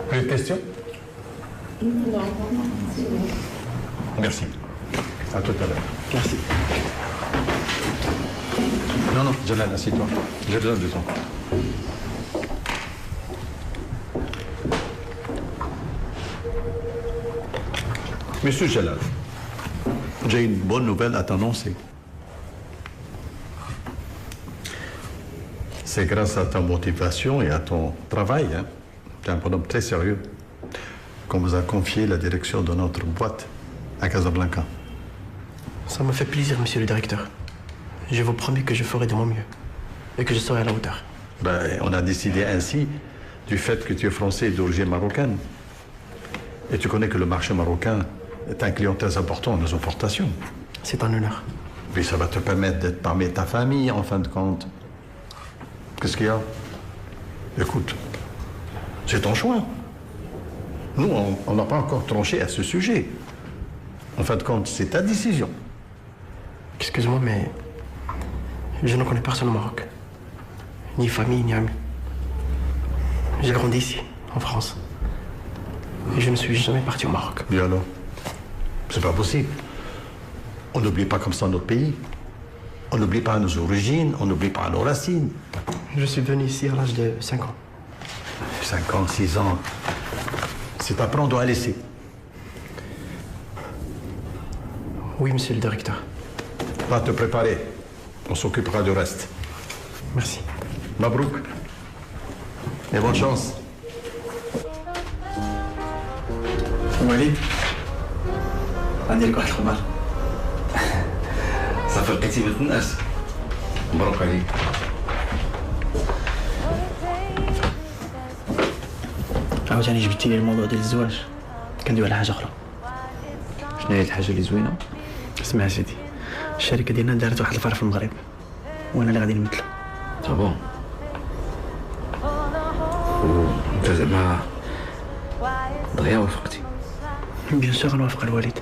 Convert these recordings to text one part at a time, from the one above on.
Plus de questions? Non. Merci. À tout à l'heure. Merci. Non, Jalal, assieds-toi. J'ai besoin de ton corps. Monsieur Jalal, j'ai une bonne nouvelle à t'annoncer. C'est grâce à ta motivation et à ton travail, hein. Tu es un bonhomme très sérieux, qu'on vous a confié la direction de notre boîte à Casablanca. Ça me fait plaisir, monsieur le directeur. Je vous promets que je ferai de mon mieux et que je serai à la hauteur. Ben, on a décidé ainsi du fait que tu es français et d'origine marocaine. Et tu connais que le marché marocain est un client très important dans nos importations. C'est un honneur. Puis ça va te permettre d'être parmi ta famille, en fin de compte. Qu'est-ce qu'il y a? Écoute, c'est ton choix. Nous, on n'a pas encore tranché à ce sujet. En fin de compte, c'est ta décision. Excuse-moi, mais je ne connais personne au Maroc. Ni famille, ni amis. J'ai grandi ici, en France. Et je ne suis jamais parti au Maroc. Et alors? C'est pas possible. On n'oublie pas comme ça notre pays. On n'oublie pas nos origines, on n'oublie pas nos racines. Je suis venu ici à l'âge de 5 ans. 5 ans, 6 ans. C'est à prendre ou à laisser. Oui, monsieur le directeur. Va te préparer. On s'occupera du reste. Merci. Mabrouk. Et bonne chance. وليد عندي لك واحد الخبر. صافي لقيتي بنت الناس. مبروك عليك. عاوتاني جبتي لي الموضوع ديال الزواج. كندوي على حاجه اخرى. شنو هي الحاجه اللي زوينه؟ اسمع سيدي، الشركه ديالنا دارت واحد الفرع في المغرب وانا اللي غادي نمثلو. بون. وانت زعما دغيا وافقتي؟ بيان سور غنوافق الوالد.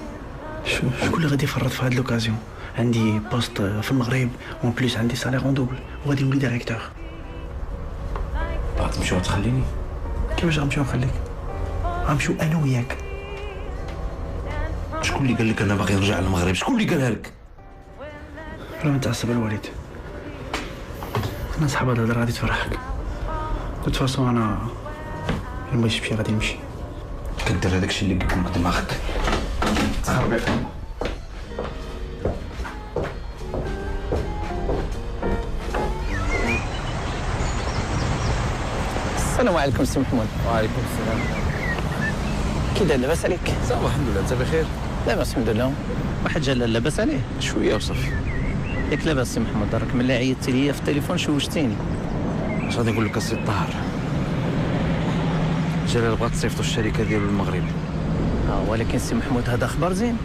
شكون اللي غادي يفرط في هاد لوكازيون؟ عندي بوست في المغرب وان بليس عندي سالير اون دوبل وغادي نولي ديريكتور. غتمشي وتخليني؟ كيفاش غنمشيو نخليك؟ غنمشيو انا وياك. شكون اللي قال لك انا باغي نرجع للمغرب؟ شكون اللي قالها لك؟ لا ما تعصب الوالد. انا صحاب هاد الهضره غادي تفرحك. دوت فاسون انا اللي بغيت نمشي غادي نمشي. كدير هذاك الشيء اللي قدامك دماغك. تخربيق. السلام عليكم سي محمود. وعليكم السلام. كي داير لاباس عليك؟ صافا الحمد لله. انت بخير؟ لاباس الحمد لله. واحد جلال لاباس عليه؟ شويه وصافي. ياك لاباس سي محمود. راك ملي عيطتي ليا في التليفون شوشتيني. اش غادي نقول لك السي الطاهر؟ جلال بغات تصيفطوا الشركه ديالو للمغرب. ولكن سي محمود هذا خبر زين.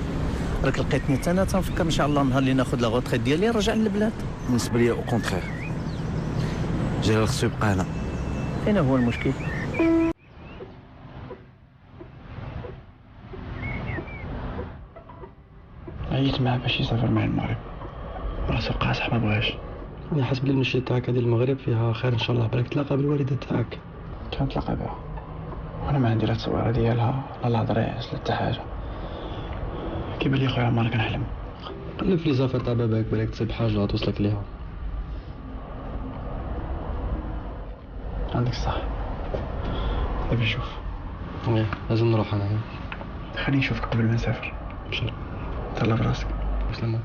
راك لقيتني حتى انا تنفكر ان شاء الله النهار اللي ناخذ لا غوتريت ديالي نرجع للبلاد. بالنسبه لي او كونتخير. جلال خصو يبقى هنا. فين هو المشكل؟ عييت معاه باش يسافر معايا المغرب. راسو لقى صح ما بغاش. انا حسب لي المشيه تاعك هذه المغرب فيها خير ان شاء الله. بالك تلاقى بالوالده تاعك. كنتلاقى بها وانا ما عندي لا التصويره ديالها لا الهضريس لا حتى حاجه. كيبان لي خويا عمري كنحلم. قلب في لي زافير تاع باباك بالك تصيب حاجه توصلك ليها. عندك الصح. دابا نشوف. وي لازم نروح انا. خليني نشوفك قبل ما نسافر. ان شاء الله. تهلا براسك. بسلامة.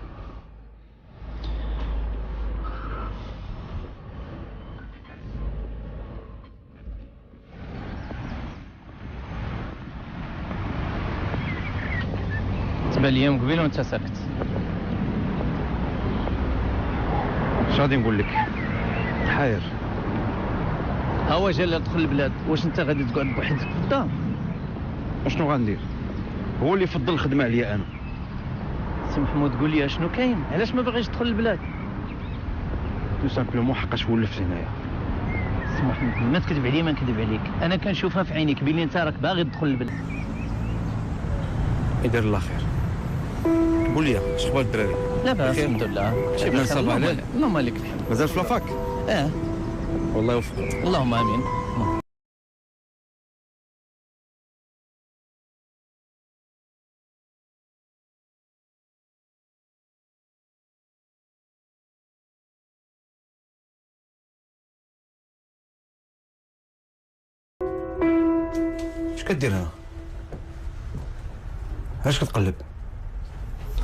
تبان لي من قبيل وانت ساكت. اش غادي نقول لك؟ حاير. ها هو جلال دخل البلاد. واش انت غادي تقعد بوحدك في الدار؟ اشنو غندير؟ هو اللي فضل الخدمه عليا انا. سي محمود قول لي اشنو كاين؟ علاش ما باغيش تدخل البلاد؟ تو سامبلومون حقاش ولفت هنايا. سي محمود ما تكذب عليا ما نكذب عليك. انا كنشوفها في عينيك بلي انت راك باغي تدخل البلاد. يدير الله خير. قول لي اش اخبار الدراري؟ لاباس الحمد لله. شي عندنا نصب عليه؟ اللهم لك الحمد. مازال في لافاك؟ اه والله يوفقك. اللهم امين. كدير هنا؟ علاش كتقلب؟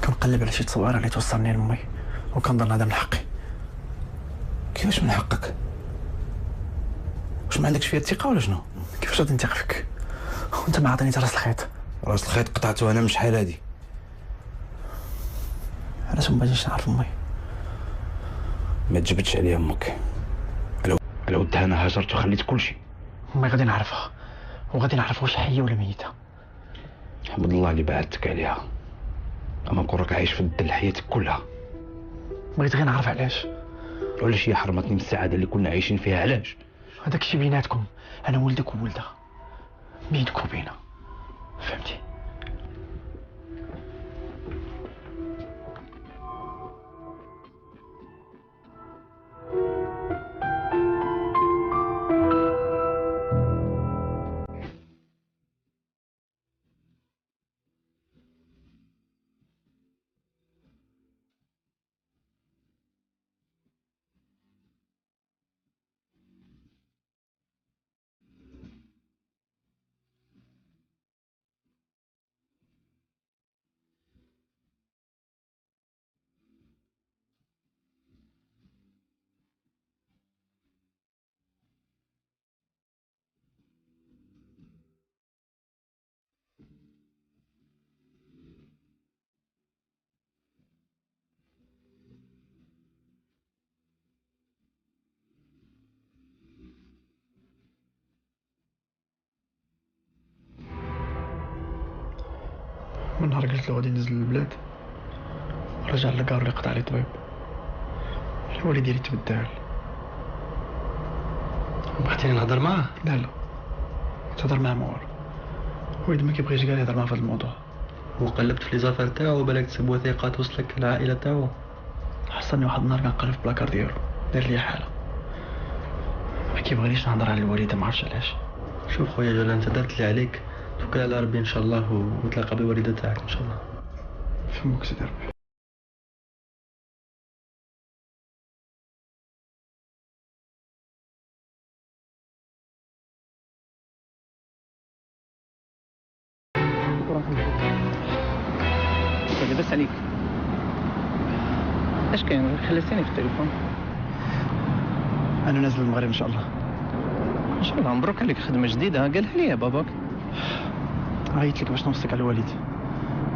كنقلب على شي تصويره اللي توصلني لامي وكنظن هذا من حقي. كيفاش من حقك؟ واش ما عندكش فيها الثقه ولا شنو؟ كيفاش غادي نثق فيك وانت ما عطيني راس الخيط؟ راس الخيط قطعته انا من شحال هادي. علاش ما بغيتيش نعرف امي؟ ما تجبدش عليها امك. على ودها انا هاجرت وخليت كلشي. امي غادي نعرفها وغادي نعرف واش حيه ولا ميته. حمد الله اللي بعدتك عليها، اما نكون راك عايش في الدل حياتك كلها. بغيت غير نعرف علاش. وعلاش هي حرمتني من السعاده اللي كنا عايشين فيها؟ علاش؟ هذاك الشيء بيناتكم، انا ولدك وولدها، بينك وبينها، فهمتي؟ من نهار قلت له غادي ننزل للبلاد رجع للكار اللي قطع لي طبيب. الوالد ديالي تبدل. بغيتيني نهضر معاه؟ لا تهضر معاه ما والو. وليد ما كيبغيش كاع يهضر معاه في هذا الموضوع. وقلبت في لي زافير تاعو بالك تسب وثيقه توصلك العائله تاعو. حصلني واحد النهار كنقلب في البلاكار ديالو دار لي حاله. ما كيبغينيش نهضر على الوالده، ما عرفتش علاش. شوف خويا جلال، انت درت اللي عليك، توكل على ربي ان شاء الله وتلاقى بالوالده تاعك ان شاء الله. فهمك سيدي ربي. لاباس عليك؟ اش كاين؟ خلصتيني في التليفون. انا نازل المغرب ان شاء الله. ان شاء الله. مبروك عليك، خدمه جديده. قالها لي باباك. عيط لك باش نوصلك على الوالد.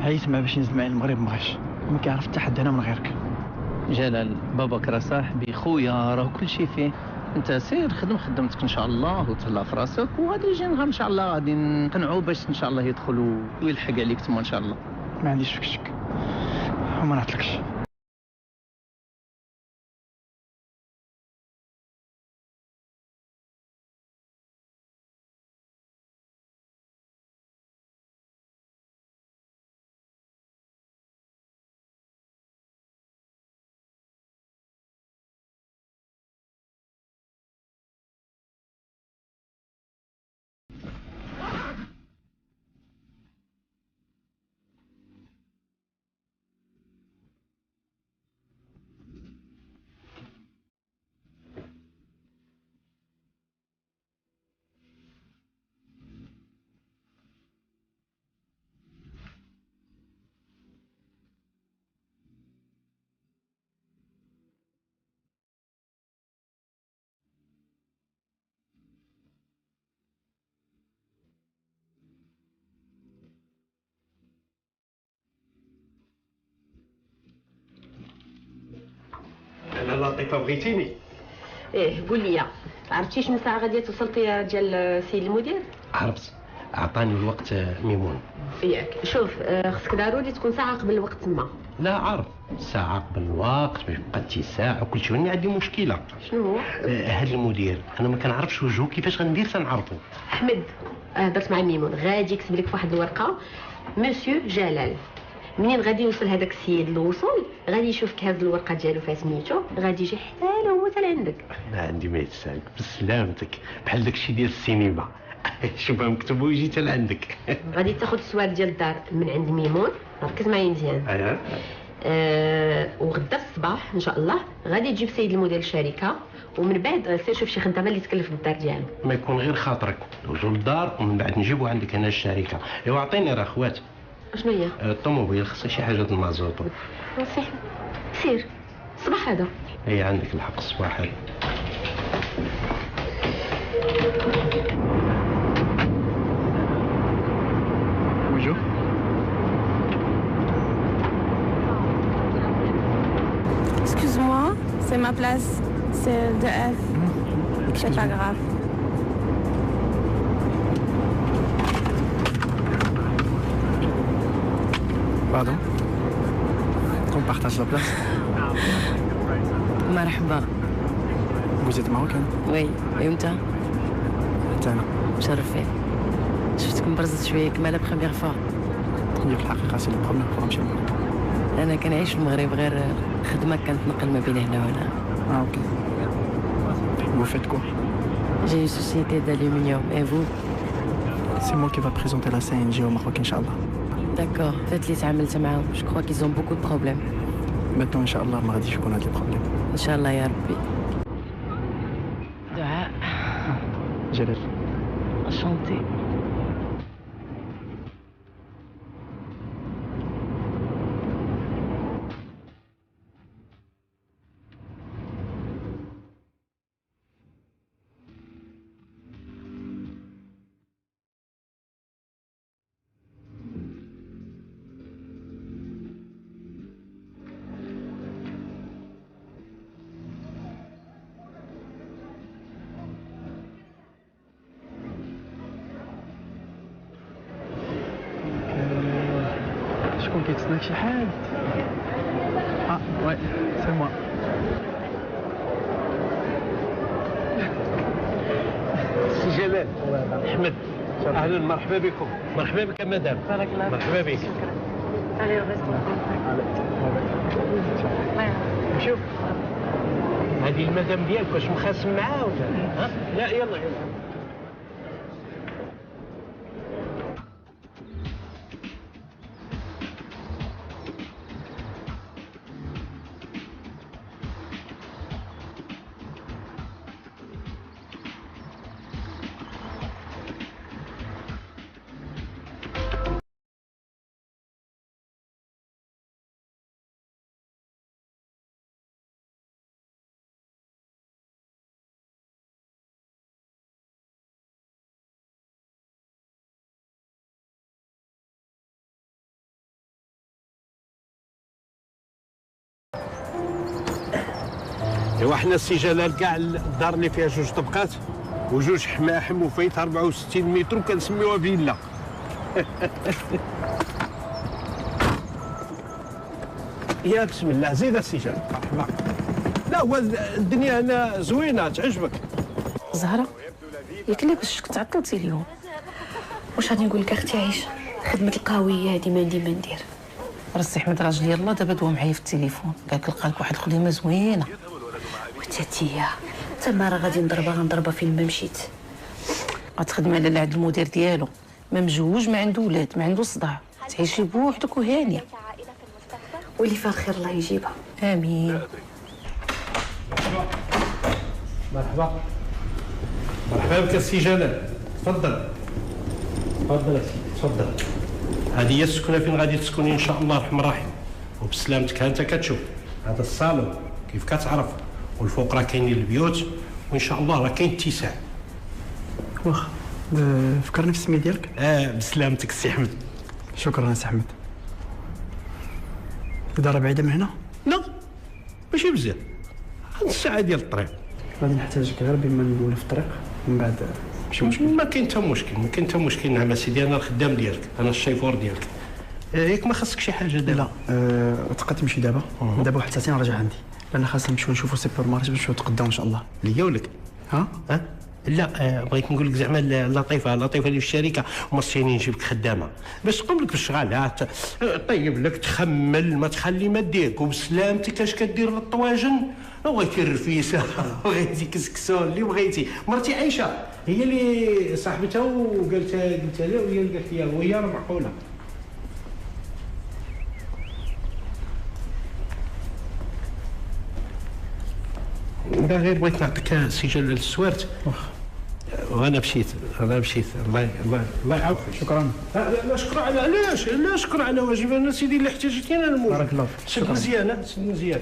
عيط معاه باش ينزل معايا المغرب، ما بغاش. ما كيعرف حتى حد هنا من غيرك. جلال، باباك راه صاحبي خويا، راه كل شيء فيه. انت سير خدم خدمتك ان شاء الله وتهلا في راسك، وغادي يجي نهار ان شاء الله غادي نقنعوه باش ان شاء الله يدخل ويلحق عليك تما ان شاء الله. ما عنديش فيك شك وما نعطلكش. لا لطيفه بغيتيني. ايه قول لي، عرفتي شنو ساعه غادي توصلتي ديال السيد المدير؟ عرفت، عطاني الوقت ميمون. ياك شوف، خصك ضروري تكون ساعه قبل الوقت تما. لا عارف، ساعه قبل الوقت باش بقى اتساع وكل شيء. انا عندي مشكله. شنو هو؟ هذا المدير انا ما كنعرفش وجهه، كيفاش غندير تنعرفو؟ احمد، هضرت مع ميمون، غادي يكتب لك في واحد الورقه مسيو جلال. منين غادي يوصل هذاك السيد الوصول غادي يشوف كهز الورقه ديالو فيها سميتو، غادي يجي حتى هو حتى لعندك. انا عندي ما يتساق بسلامتك، بحال داكشي ديال السينما. شوفها مكتوب ويجي حتى لعندك. غادي تاخذ السوار ديال الدار من عند ميمون، ركز معايا مزيان. وغدا الصباح ان شاء الله غادي تجيب سيد المدير الشركه، ومن بعد سير شوف شي خدامه اللي تكلف بالدار ديالو. ما يكون غير خاطرك نوزو للدار ومن بعد نجيبو عندك هنا الشركه. ايوا عطيني راه خوات. شنو هي؟ الطوموبيل خصها شي حاجه د المازوط. نصيح سير الصباح هذا. اي عندك الحق الصباح هذا. وجو Excuse-moi, c'est ma place. C'est de F. C'est pas grave. Pardon. On partage la place. مرحبا. Vous êtes marocaine? وي وانت؟ حتى أنا. مشرفين. شفتك مبرزت شويه كما لا بخير فوا. هي في الحقيقة سي لا بروميير فوا نمشي للمغرب. انا كنعيش في المغرب غير خدمه كنتنقل ما بين هنا وهنا. اوكي. Vous faites quoi? J'ai une société d'aluminium. Et vous? C'est moi qui va présenter la CNG au Maroc, Inch'Allah. D'accord. فات اللي تعاملت معاهم je crois qu'ils ont beaucoup de problèmes. Maintenant, Inch'Allah, ما غاديش يكون هاد لي بروبليم. ان شاء الله يا ربي. دعاء. جلال. Enchantée. شكون كيتسناك شي حد؟ وي سي موا. سي جلال. احمد اهلا مرحبا بكم. مرحبا بك مدام. بارك الله. مرحبا بك. Allez, on reste شوف هذه المدام ديالك واش مخاسم معاه ولا ها؟ لا يلا يلا. ايوا حنا السي جلال كاع الدار اللي فيها جوج طبقات وجوج حماحم وفايت 64 متر وكنسميوها فيلا. يا بسم الله زيد السي جلال. مرحبا. لا هو الدنيا هنا زوينه تعجبك. زهرة ياك لاباس تعطلتي اليوم. واش غادي نقول لك اختي عايشه، خدمه القهويه هذه ما ندير ما ندير. راسي حمد راجلي يلاه دابا دوا معايا في التليفون قال لك لقى لك واحد الخدمه زوينه. وتاتيا تما راه غادي نضربها فين ما مشيت. غتخدمي على عند المدير ديالو، ما مجوج ما عنده ولاد ما عنده صداع، تعيشي بوحدك وهانيه. واللي فيها الخير الله يجيبها. امين. مرحبا. مرحبا بك السي جلال. تفضل. تفضل يا سيدي تفضل. هذه هي السكنه فين غادي تسكني ان شاء الله الرحمن الرحيم وبسلامتك. ها انت كتشوف هذا الصالون كيف كتعرف، والفوق راه كاينين البيوت وان شاء الله راه كاين اتساع. واخا فكرني في السميه ديالك. بسلامتك السي احمد. شكرا السي احمد. الدار بعيده من هنا؟ لا ماشي بزاف، هاد الساعه ديال الطريق. غادي نحتاجك غير بما ندوي في الطريق ومن بعد ماشي مشكل. ما كاين حتى مشكل، ما كاين حتى مشكل. نعم سيدي انا الخدام ديالك، انا الشيفور ديالك. ياك ما خاصك شي حاجه دابا؟ لا تبقى تمشي دابا ودابا واحد ساعتين راجع عندي، لان خاصنا نمشيو نشوفوا سوبر مارشي باش نتقداو ان شاء الله. ليا ولك؟ ها؟ لا بغيت نقول لك زعما اللطيفه اللي في الشركه مرسيني نجيب لك خدامه باش تقوم لك بالشغالات، طيب لك تخمل ما تخلي ما ديرك وبسلامتك. اش كدير للطواجن؟ بغيتي الرفيسه بغيتي كسكسو اللي بغيتي. مرتي عايشه هي اللي صاحبتها قلت لها وهي قالت لي وهي راه معقوله. لا غير بغيت نعطيك سجل للسوارت وانا مشيت الله يعاونك. شكرا. لا شكرا على علاش؟ لا شكرا على واجب انا سيدي اللي احتاجتني انا نموت. بارك الله فيك. سد مزيان سد مزيان.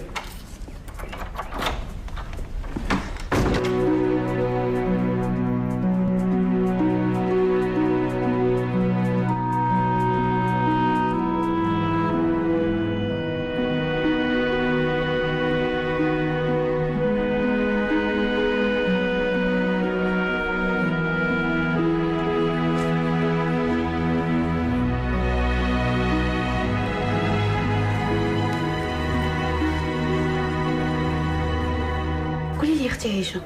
قولي لي يا اختي عيشه،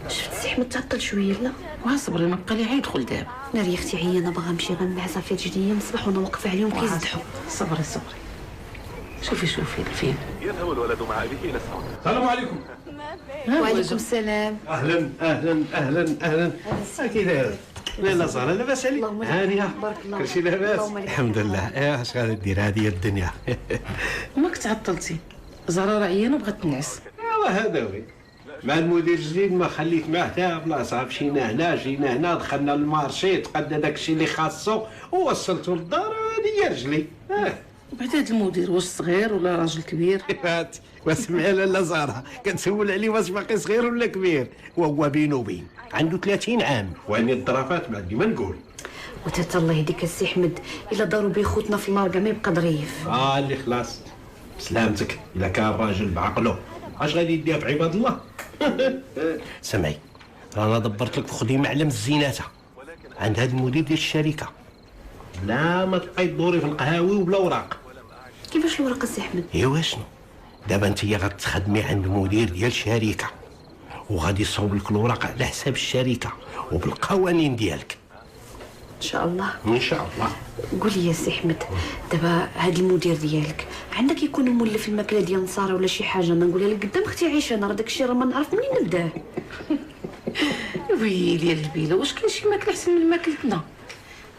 شفت سي احمد تعطل شويه لا؟ واصبري ما بقى لي غيدخل دابا. لا يا اختي عيانه باغا نمشي غنعس عصافير جديه من الصباح وانا واقفه عليهم كيزدحوا. صبري شوفي الفيلم. يذهب الولد مع أبيه إلى الصالة. السلام عليكم. وعليكم السلام. اهلا كي داير؟ لا زهره لاباس عليك؟ هانيه بارك الله كلشي لاباس؟ الحمد لله. اش غادي دير هذه الدنيا. ماك تعطلتي، زهره راه عيانه بغات تنعس. ايوا هذا هو مع المدير الجديد ما خليت معاه حتى بلاصه. مشينا هنا جينا هنا دخلنا للمارشي تقدى داكشي اللي خاصو ووصلتو للدار. هذه هي رجلي. بعد هذا المدير واش صغير ولا راجل كبير؟ واسمعي لاله زهره كنسول عليه واش باقي صغير ولا كبير. وهو بينو وبين عنده 30 عام وعني الظرافات ما عندي ما نقول. وتاتا الله يهديك السي احمد، الا داروا بيه خوتنا في النار كاع ما يبقى ظريف. اللي خلاص سلامتك. الا كان راجل بعقله اش غادي يديها في عباد الله؟ سمعي رانا دبرت لك خدي معلم الزيناته عند هذا المدير ديال الشركه. لا ما تبقاي تدوري في القهاوي وبلا وراق. كيفاش الورقه السي احمد؟ ايوا شنو دابا انت غتخدمي عند مدير ديال الشركه وغادي يصوب لك الوراق على حساب الشركه وبالقوانين ديالك ان شاء الله. ان شاء الله. قول لي يا سي احمد، دابا هاد المدير ديالك عندك يكون مولف الماكله ديال نصاره ولا شي حاجه؟ انا نقولها لك قدام اختي عيشه، انا راه داكشي راه ما نعرف منين نبداه. ويلي البيله، واش كاين شي ماكله احسن من ماكلتنا؟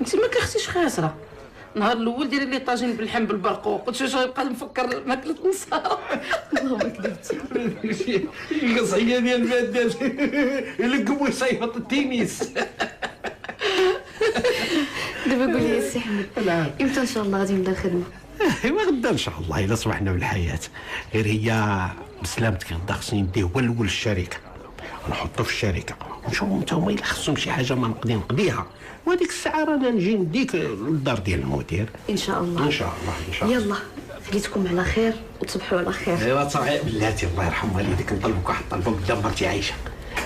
انت ما كختيش خاسره. النهار الاول ديري لي طاجين باللحم بالبرقوق، قلت واش غيبقى نفكر ماكله نصاره. والله ما كذبتي. القصعيه ديال البادات يلقبوا يصيفط التينيس. دابا قول لي يا سي احمد، امتى ان شاء الله غادي نبدا الخدمه؟ ايوا غدا ان شاء الله الا صبحنا بالحياه. غير هي بسلامتك غدا خصني نديه هو الاول الشركه نحطو في الشركه ونشوفو نتا هما الا خصهم شي حاجه ما نقدر نقضيها، وهذيك الساعه رانا نجي نديك للدار ديال المدير. ان شاء الله. ان شاء الله. يلا خليتكم على خير وتصبحوا على خير. ايوا صافي بلاتي الله يرحم والديك نطلبك واحد الطلبه قدام مرتي عايشه.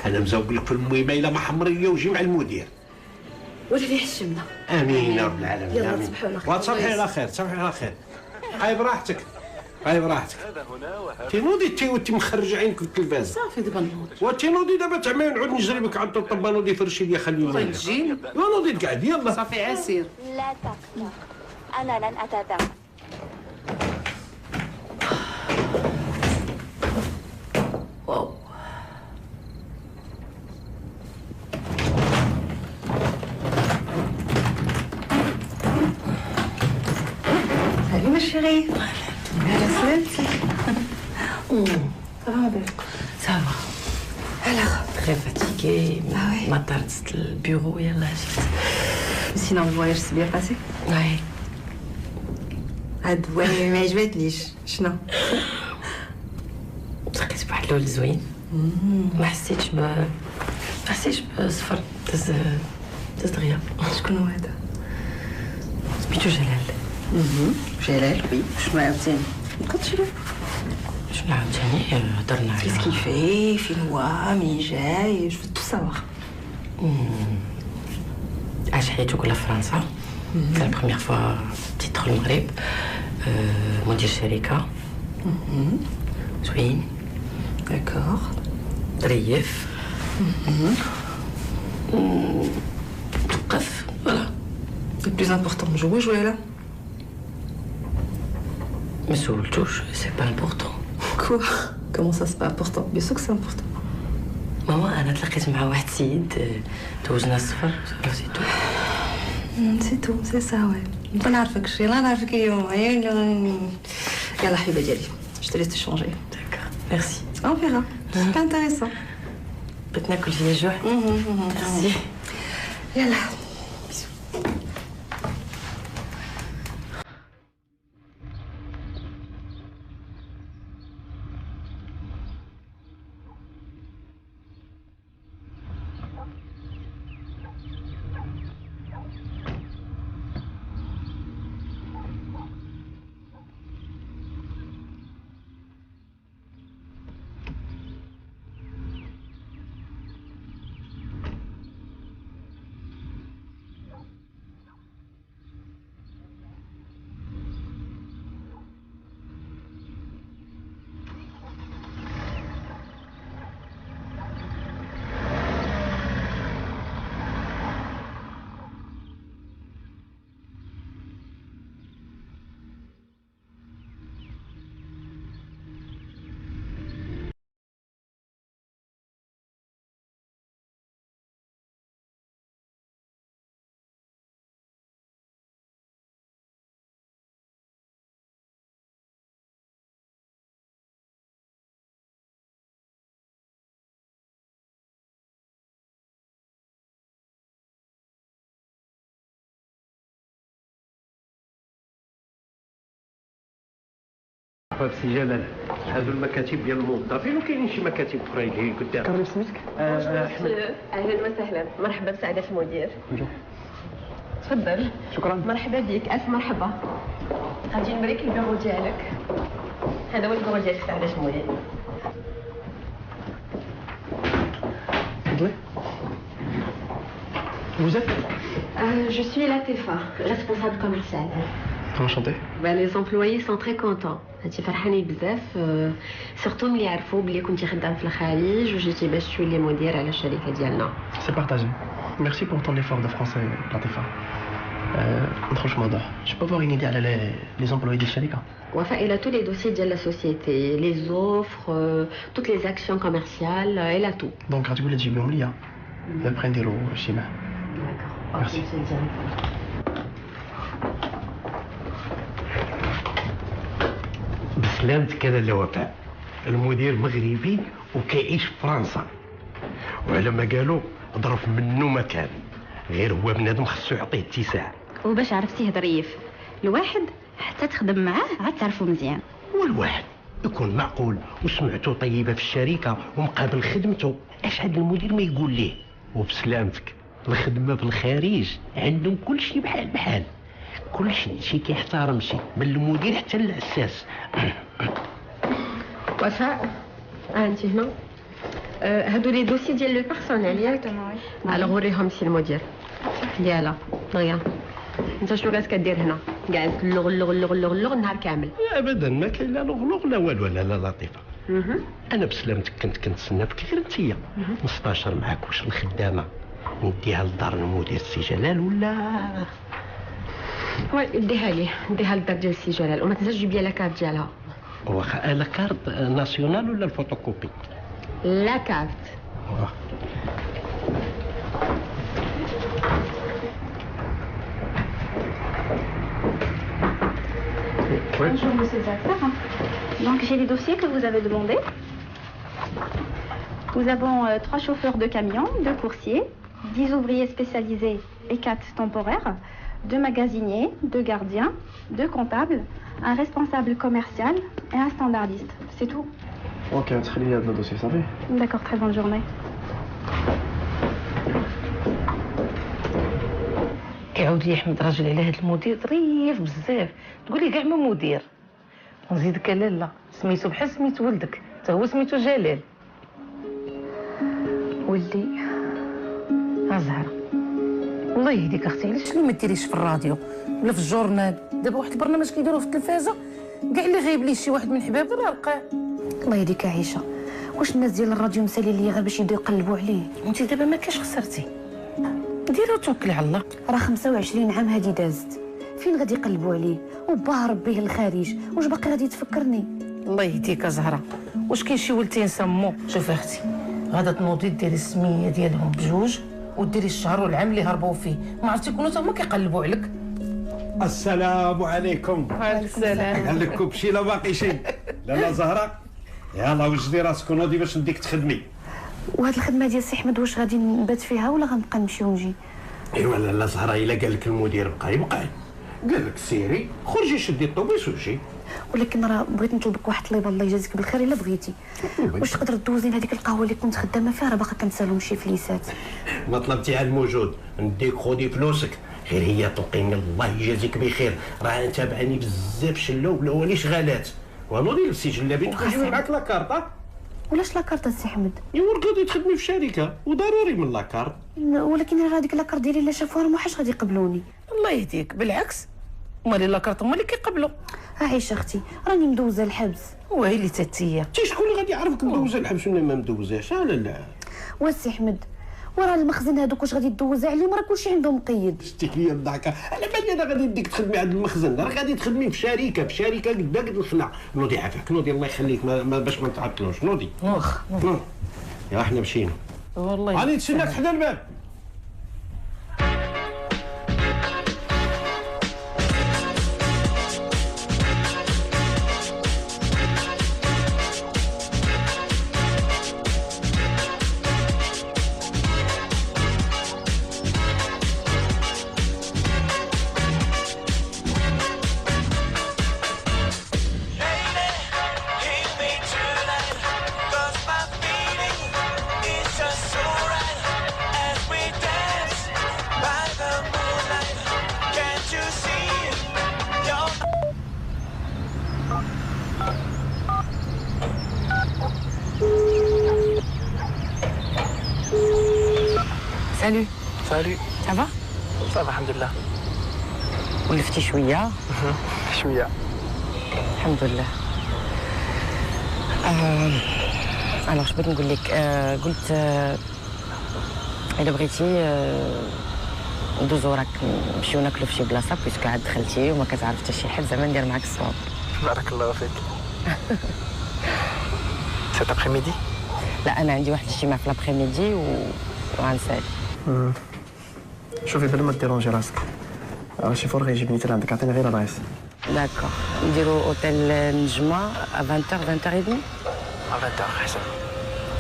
انا مزوق لك في المهمه الا ما حمريه وجي مع المدير. ولا فيه الشمله. امين يا رب العالمين. يلا امين. تصبحوا على خير. وتصبحي على خير. تصبحي على خير. هاي براحتك. تينوضي وانت مخرج عينك التلفاز. صافي دابا نوض. وتينوضي دابا تعمل نعود نجري بك عند الطبان نوضي فرشي لي خليه والله تجيني. نوضي تقعد يلا. صافي عسير. لا تقلق، أنا لن أتذمر. واو. Salut ma chérie. Bien semaine. Ça va bien. Ça va. Alors, Très fatiguée. Ah ouais. ما طرت البيرو يلا جيت. sinon le voyage s'est bien passé? Ouais. عاد وانا ما عجبتنيش. شنو؟ لقيت واحد الولد زوين. ما حسيتش بصفر داز دغيا. شكون هو هذا؟ سميتو جلال. جلال وي. شنو عاوتاني؟ مابقاتش له. شنو عاوتاني هضرنا على Qu'est-ce qu'il fait? فين هو؟ منين جاي؟ je veux tout savoir. عاش حياته كلها في فرنسا. لا بروميير فوا تيدخل المغرب. مدير شركة. زوين. D'accord. ظريف. مثقف. فوالا. Le plus important, جوج ولا لا؟ ما سولتوش سي با امبورطون. Quoi? Comment ça c'est pas important? Bien sûr que c'est important. ماما انا تلاقيت مع واحد السيد دوزنا السفر سي تو. سي تو سي سا وي. ما نعرفكش يلا نعرفك اليوم. يلا حبيبه ديالي. Je te laisse te changer. D'accord. Merci. On verra. C'est pas intéressant. بغيت ناكل فيها جوع. ميرسي. يلا مرحبا بسي جلال. هادو المكاتب ديال الموظفين وكاينين شي مكاتب اخرين اللي قدام. كرم سميتك؟ احمد. اهلا وسهلا، مرحبا بسعاده المدير. تفضل. شكرا. مرحبا بك، الف مرحبا. غادي نوريك البيرو ديالك. هذا هو البيرو ديالك سعاده المدير. تفضلي. Vous êtes Je suis Latifa, responsable commerciale. Enchanté. Les employés sont très contents. هادشي فرحانين بزاف، سورتو ملي عرفوا بلي كنتي خدام في الخارج وجيتي باش تولي مدير على الشركه ديالنا. C'est partagé. Merci pour ton effort de français, Latifa. ندخل في الموضوع. Je peux avoir une idée على les employés ديال الشركه؟ وفاء إلى tous les dossiers ديال la société, les offres, toutes les actions commerciales, elle a tout. دونك غتقول لي تجيبهم ليا après نديرو اجتماع. D'accord. Merci. بسلامتك انا وفاء، المدير مغربي وكيعيش في فرنسا، وعلى ما قالوا ظرف منه مكان، غير هو بنادم خصو يعطيه اتساع. وباش عرفتيه ظريف الواحد حتى تخدم معاه عاد تعرفوا مزيان. والواحد يكون معقول وسمعته طيبه في الشركه ومقابل خدمته، اش هاد المدير ما يقول ليه؟ وبسلامتك الخدمه في الخارج عندهم كل شيء بحال بحال، كل شيء كيحترم شي من المدير حتى الاساس. وفاء انت هنا، هادو لي دوسي ديال لو بيرسونيل ياك؟ الوغ وريهم سي المدير. يلا دغيا انت شنو جالس كدير هنا؟ قاعد تلغ اللغ اللغ اللغ اللغ النهار كامل؟ ابدا ما كاين لا لغ لا والو. لا لطيفه، انا بسلامتك كنت كنتسنى فيك غير انتيا نستاشر معاك واش الخدامه نديها لدار المدير سي جلال ولا؟ وي ديها للدار ديال سي جلال، وما تنساش تجيب لي لا كارت ديالها. واخا لا كارت ناسيونال ولا الفوتوكوبي؟ لا كارت. Bonjour monsieur le directeur. Donc j'ai les dossiers que vous avez demandés. Nous avons 3 chauffeurs de camions, 2 coursiers, 10 ouvriers spécialisés et 4 temporaires, 2 magasiniers, 2 gardiens, 2 comptables, un responsable commercial et un standardiste. C'est tout. Ok, تخلي لي هذا الدوسي صافي. D'accord, très bonne journée. كيعاود لي احمد راجل على هذا المدير ظريف بزاف، تقول لي كاع ما مدير. ونزيدك لاله سميتو بحال سميت ولدك، حتى هو سميتو جلال. ولدي زهره، الله يهديك اختي، علاش اللي ما ديريش في الراديو ولا في الجورنال؟ دابا واحد البرنامج كيديروه في التلفازه كاع اللي غايب ليه شي واحد من حبابه راه لقاه. الله يهديك عيشه، واش الناس ديال الراديو مسالين ليا غير باش يبداو يقلبوا عليه؟ وانت دابا ما كاش خسرتي، ديري وتوكلي على الله. راه 25 عام هادي دازت، فين غادي يقلبوا عليه وباهرب به للخارج، واش باقي غادي تفكرني؟ الله يهديك زهره، واش كاين شي ولد تينسمو؟ شوفي اختي، غادا تنوضي ديري السميه ديالهم بجوج وديري الشهر والعام اللي هربوا فيه، ما عرفتي يكونوا هما كيقلبوا عليك. السلام عليكم. وعليكم السلام. قال لك كوبشي لا باقي شي؟ لا زهره، يلا وجدي راسك ونوضي باش نديك تخدمي. وهاد الخدمه ديال سي احمد واش غادي نبات فيها ولا غنبقى نمشي ونجي؟ ايوا لا زهره الا قال لك المدير بقاي قال لك سيري خرجي شدي الطوبيس وجي. ولكن راه بغيت نطلبك واحد الطلب الله يجازيك بالخير الا بغيتي. واش تقدر دوزين هذيك القهوه اللي كنت خدامه فيها؟ راه باقا كنسالهم شي فليسات. ما طلبتي على الموجود نديك خودي فلوسك، غير هي تلقيني الله يجازيك بخير، راه تابعني بزاف شله ولا ولي شغالات ونوضي لبسي جلابي تخرجي معاك لاكارطه. ولاش لاكارت السي احمد؟ ايوا غادي تخدمي في شركه وضروري من لاكارت. ولكن هذيك لاكارت ديالي الا شافوها ما حاش غادي يقبلوني. الله يهديك، بالعكس مالي لاكارت هما اللي كيقبلوا. عايشه اختي راني مدوزه الحبس. وهي اللي تاتيه شكون اللي غادي يعرفك مدوزه الحبس ولا ما مدوزاش؟ لا واسي احمد وراه المخزن هذوك واش غادي دوزي عليهم؟ راه كلشي عندهم مقيد. شتي ليا الضحكه، على بالي انا غادي نديك تخدمي عند المخزن، راه غادي تخدمي في شركه قد الخلع. نوضي عافاك نوضي الله يخليك باش ما نتعطلوش. نوضي واخ يا حنا مشينا والله غادي نتسناك حدا الباب. Salut. Salut. Ça va? Ça va, alhamdoulilah. ولفتي شوية؟ شوية. الحمد لله. اش بغيت نقول لك؟ قلت الا بغيتي ندوزو راك نمشيو ناكلو في شي بلاصه بيسكو عاد دخلتي وما كتعرف حتى شي حد زعما ندير معاك الصواب. بارك الله فيك. cet après-midi؟ لا انا عندي واحد الاجتماع في لابخي-ميدي وغنسالي. شوفي بلا ما ديرونجي راسك، راه شي فور غيجيبني حتى عندك، عطيني غير الرايس. داكور نديرو اوتيل النجمه 20h 20h30. 20h احسن.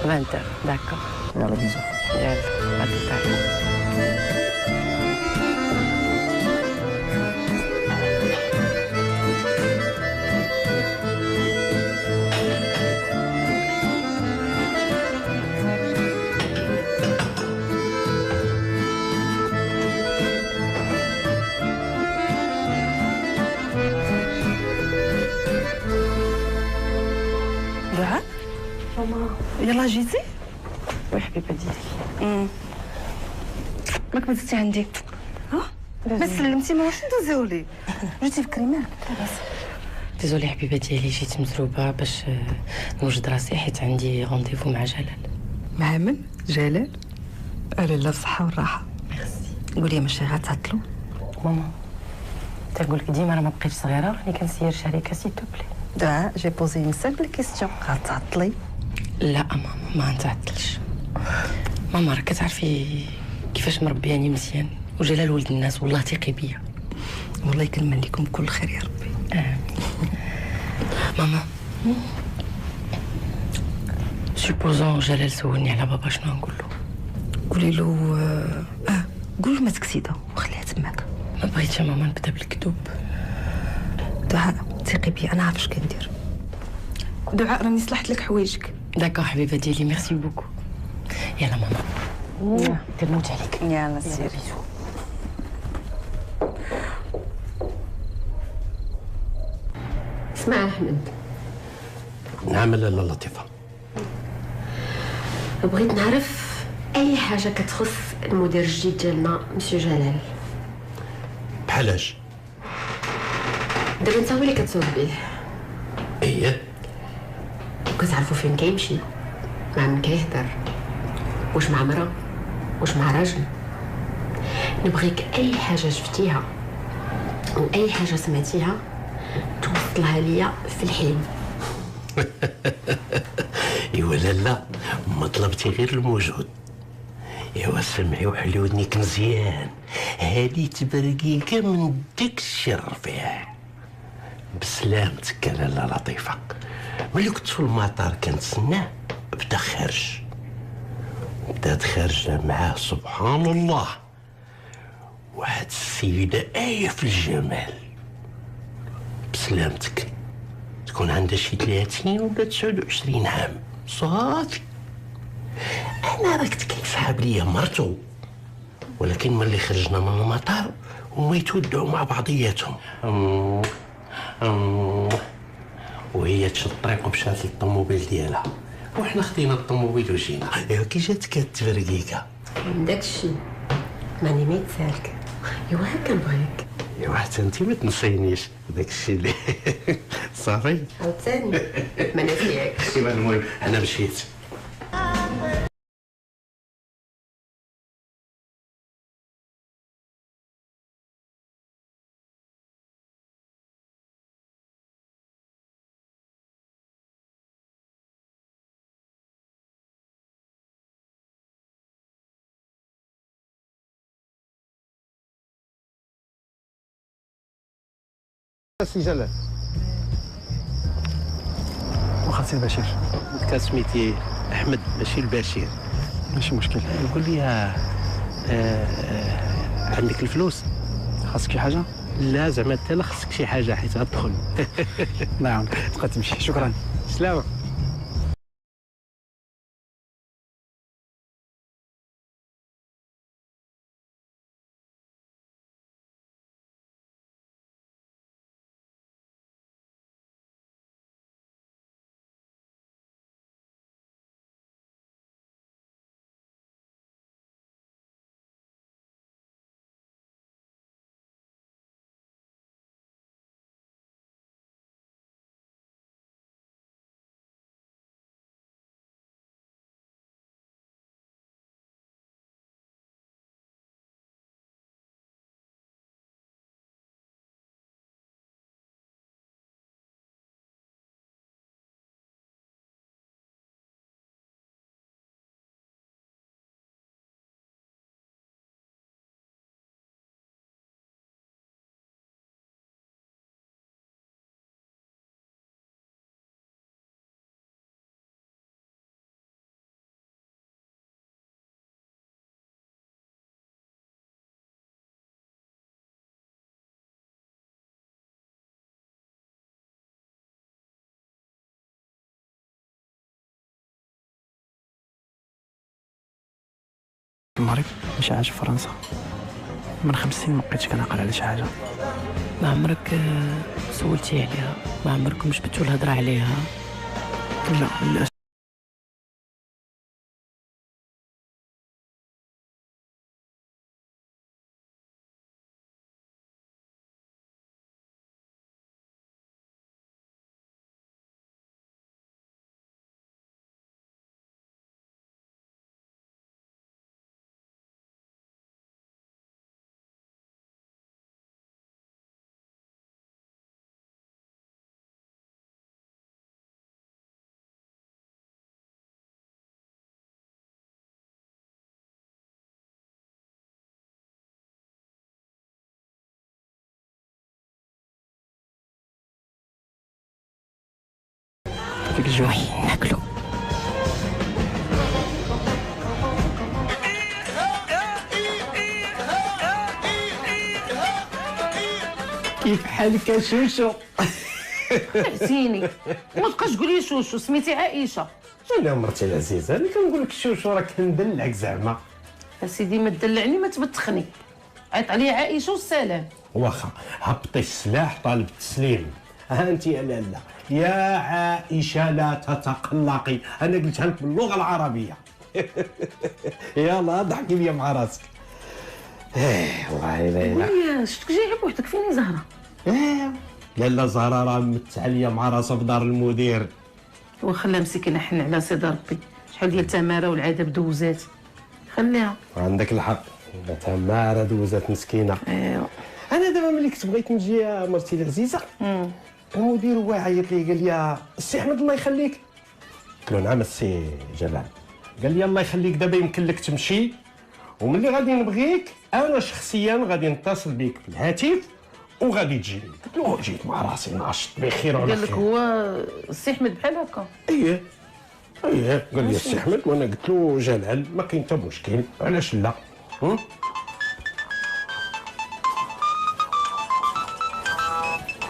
20h داكور. يلا بيزو. يلا هاتي. يلا جيتي؟ وي حبيبه ديالي. ماك بزتي عندي. ما سلمتي ما واش ندوزيو لي؟ جيتي فكري مالك لاباس؟ ديزولي حبيبه ديالي جيت مزروبه باش نوجد راسي حيت عندي رونديفو مع جلال. مع من؟ جلال؟ لا الصحة والراحة. ميرسي. قولي ماشي غتعطلو؟ ماما تنقول لك ديما راه ما بقيتش صغيره راني كنسير شركه سي توبلي. دا جي بوزي اون سامبل كيستيون. غتعطلي؟ لا ماما ما نتعطلش. ماما راه كتعرفي كيفاش مربياني مزيان وجلال ولد الناس والله ثقي بيا. والله يكمل لكم كل خير يا ربي. ماما سوبوزون جلال سولني على بابا شنو نقول له؟ قولي له قول له ما تكسيده وخليها تماك. ما بغيتش ماما نبدا بالكذوب. دعاء ثقي بيا انا عارفه اش كندير. دعاء راني صلحت لك حوايجك. داكور حبيبه ديالي ميرسي بوكو. يلا ماما تنموت عليك. يلا سيري. اسمع احمد. نعم لاله لطيفه. بغيت نعرف اي حاجه كتخص المدير الجديد ديالنا مسيو جلال. بحالاش؟ دابا انت هو اللي كتصوب به. ايه وكتعرفوا فين كيمشي، مع من كيهضر، واش مع مرا واش مع راجل. نبغيك اي حاجه شفتيها واي حاجه سمعتيها توصلها ليا في الحلم. ايوا لا ما طلبتي غير الموجود. ايوا سمعي وحلي ودنيك مزيان، هادي تبرقيقه من داكشي الرفيع. بسلامتك لاله لطيفه. ملي كنت في المطار كنتسناه بدا خارج. بدات خارجه معاه سبحان الله واحد السيده آية في الجمال. بسلامتك تكون عندها شي 30 ولا 29 عام صافي. انا راك كيسحاب ليا مرتو، ولكن ملي خرجنا من المطار هما يتودعوا مع بعضياتهم وهي تشد الطريق ومشات للطوموبيل ديالها وحنا خدينا الطوموبيل وجينا. ايوا كي جاتك التفرقيكه داكشي ماني ما يتسالك. ايوا هكا نبغيك. ايوا حتى انت ما تنسينيش داكشي اللي صافي عاوتاني ما نسيكش. ايوا المهم انا مشيت. سي جلال واخا سي البشير كان سميتي احمد ماشي البشير. ماشي مشكل. قول لي عندك الفلوس؟ خاصك شي حاجه؟ لا زعما انت لا خصك شي حاجه حيت غتدخل. الله يعاونك تبقى تمشي. شكرا. سلامة. المغرب مش عايش في فرنسا من 5 سنين، ما بقيتش كنعقل على شي حاجه. ما عمرك سولتي عليها؟ ما عمركم جبتوا الهضره عليها؟ لا للاسف. فيك الجوع ناكلو. كيف حالك يا شوشو؟ عزيني ما تبقاش تقول لي شوشو، سميتي عائشه. انا مرتي العزيزه انا كنقول لك شوشو راك كندلعك زعما. سيدي ما تدلعني ما تبتخني. عيط عليا عائشه والسلام. واخا هبطي السلاح طالب التسليم. ها انت يا لاله يا عائشه لا تتقلقي، انا قلتها لك باللغه العربيه. يلا ضحكي لي مع راسك. والله الا ويا شفتك جايبه بوحدك. فيني زهره؟ لاله زهره راه متعليه مع راسها في دار المدير. وخليها مسكينه حن على سيدي ربي. شحال ديال التماره والعذاب دوزات. خليها. عندك الحق، تماره دوزات مسكينه. ايوا انا دابا ملي كنت بغيت نجي يا مرتي العزيزه المدير هو عيط لي قال لي السي احمد الله يخليك. قلت له نعم السي جلال. قال لي الله يخليك دابا يمكن لك تمشي، وملي غادي نبغيك انا شخصيا غادي نتصل بك في الهاتف وغادي تجيني. قلت له جيت مع راسي ناشط بخير وعلى خير. قال لك هو السي احمد بحال هكا؟ ايه ايه قال لي السي احمد وانا قلت له جلال ما كاين حتى مشكل، علاش لا؟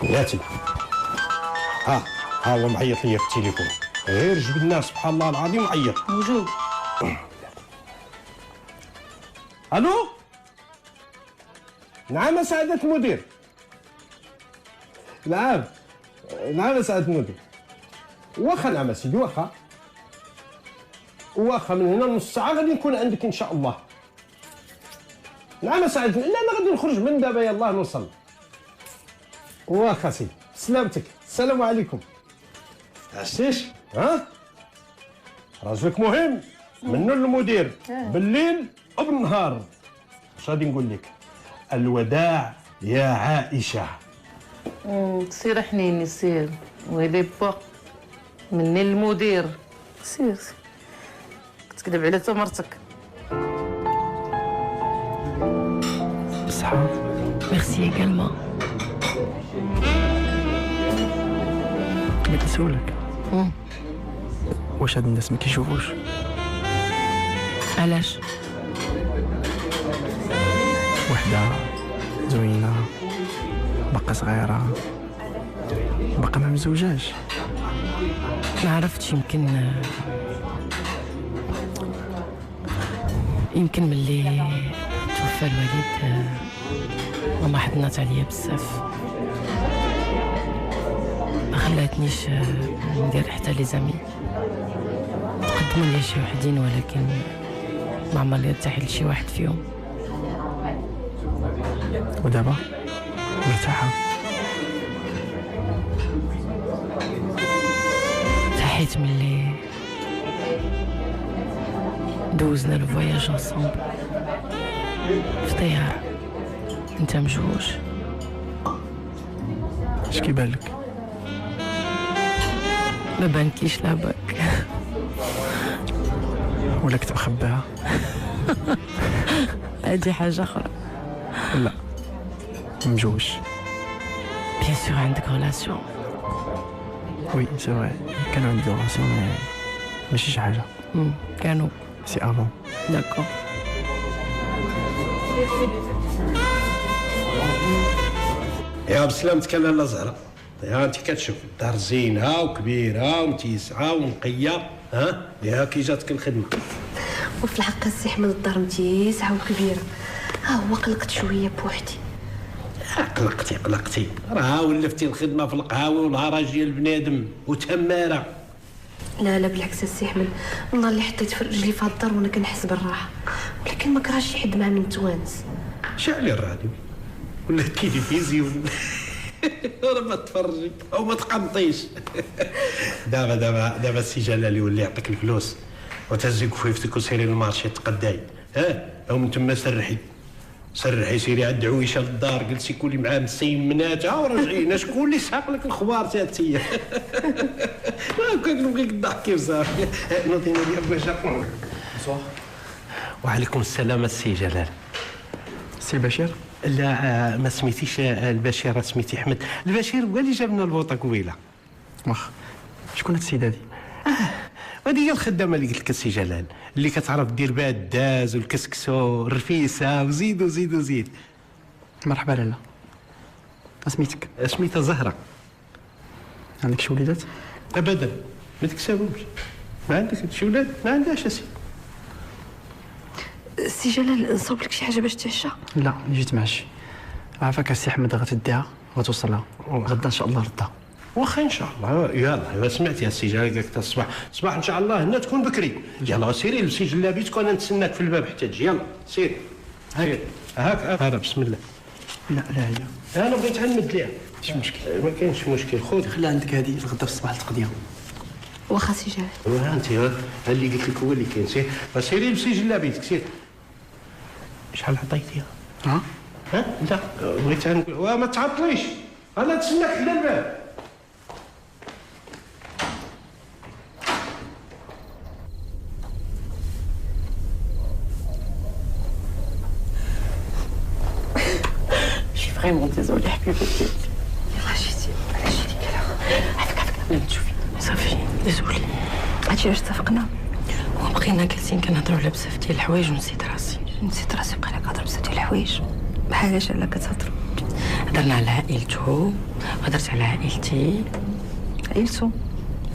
بلاتي ها هو معيط ليا في التليفون، غير جبدنا سبحان الله العظيم معيط. موجود. الو نعم سعادة المدير. نعم سعادة المدير. واخا نعم سيدي واخا من هنا نص ساعة غادي نكون عندك ان شاء الله. نعم سعادة، لا انا غادي نخرج من دابا يلاه نوصل. واخا سيدي سلامتك، السلام عليكم. عرفتيش؟ ها؟ راجلك مهم منو المدير بالليل وبالنهار. اش غادي نقول لك؟ الوداع يا عائشة. سير حنيني سير، ويلي با مني المدير. سير كتكذب على تمرتك. بصحة. ميرسي ايغالمون. بغيت نسولك واش هاد الناس ما كيشوفوش؟ علاش؟ وحده زوينه باقا صغيره باقا ما مزوجاش. ما عرفتش، يمكن ملي توفى الوالد ماما حضنات عليا بزاف، ما خلاتنيش ندير حتى لي زامي. قدموا لي شي وحدين ولكن ما عمرني ارتاح لشي واحد فيهم. ودابا مرتاحه؟ ارتحيت ملي دوزنا الفواياج انصومبل في طياره. انت مجوج؟ اش كيبان لك؟ ما بانكيش لاباك. ولا كنت مخباها؟ هادي حاجه اخرى. لا مجوج. بيان سور عندك غولاسيون. وي سي فري كانوا عندي غولاسيون ماشي شي حاجه. كانوا سي افون. داكور. يا بسلامتك لاله زهره. يا انت كتشوف الدار زينه وكبيره ومتيسعه ونقيه، ها يا كي جاتك الخدمه. وفي الحق السي احمد الدار متيسعه وكبيره، هو قلقت شويه بوحدي. قلقتي راه ولفتي الخدمه في القهاوي ونهار اجي البنادم وتماره. لا بالعكس السي احمد، النهار اللي حطيت في رجلي في الدار وانا كنحس بالراحه، ولكن ما كرهش شي حد مع من توانس. شعلي الراديو ولا التلفزيون ولا ما تفرجي او ما تقنطيش. دابا السي جلال يولي يعطيك الفلوس وتهزي كفيفتك وسيري للمارشي تقداي، او من تما سرحي سيري عاد عويشه للدار، جلسي كولي معاه مسيمنات ورجعينا. شكون اللي ساق لك الخبار تاتيه؟ كنبغيك تضحكي بصافي. نوضينا لي باشا. وعليكم السلام السي جلال. سي بشير؟ لا ما سميتيش البشير، سميتي احمد. البشير هو اللي جاب لنا البوطه قويله. واخ شكون هاد السيده هادي؟ هادي هي الخدامه اللي قلت لك السي جلال، اللي كتعرف دير بها الداز والكسكسو والرفيسه وزيد. مرحبا لاله. سميتك؟ سميتها زهره. عندك شي وليدات؟ ابدا ما تكسبوش. ما عندك شي ولاد؟ ما عندهاش اسي. سي جلال نصوب لك شي حاجه باش تعشى؟ لا جيت معشي. عافاك السي احمد غتديها وغتوصلها غدا ان شاء الله ردها. واخا ان شاء الله. يلا سمعتي يا السي جلال قالك الصباح ان شاء الله هنا تكون بكري. يلا سيري لسي جلابيتك وانا نتسناك في الباب حتى تجي. يلا سيري هاك هذا بسم الله. لا هي انا بغيت نمد ليها. ماشي مشكل. ما كاينش مشكل. خذ خلي عندك هذه الغدا في الصباح التقضيه. واخا سي جلال. ها انت اللي قلت لك هو اللي كاين. سيري لسي جلابيتك سير. شحال عطيتيها؟ ها لا بغيت نقول ما تعطليش، انا نتسناك حدا الباب. شي فريمون ديزولي حبيبتي. يلا جيتي كلا. عافاك لا تشوفي صافي ديزولي. هادشي علاش اتفقنا. وبقينا جالسين كنهضروا على بزاف ديال الحوايج ونسيت راسي. بقى لك هضر بزاف ديال الحوايج. بحال اش على كتهضروا؟ هضرنا على عائلته وهضرت على عائلتي. عائلته؟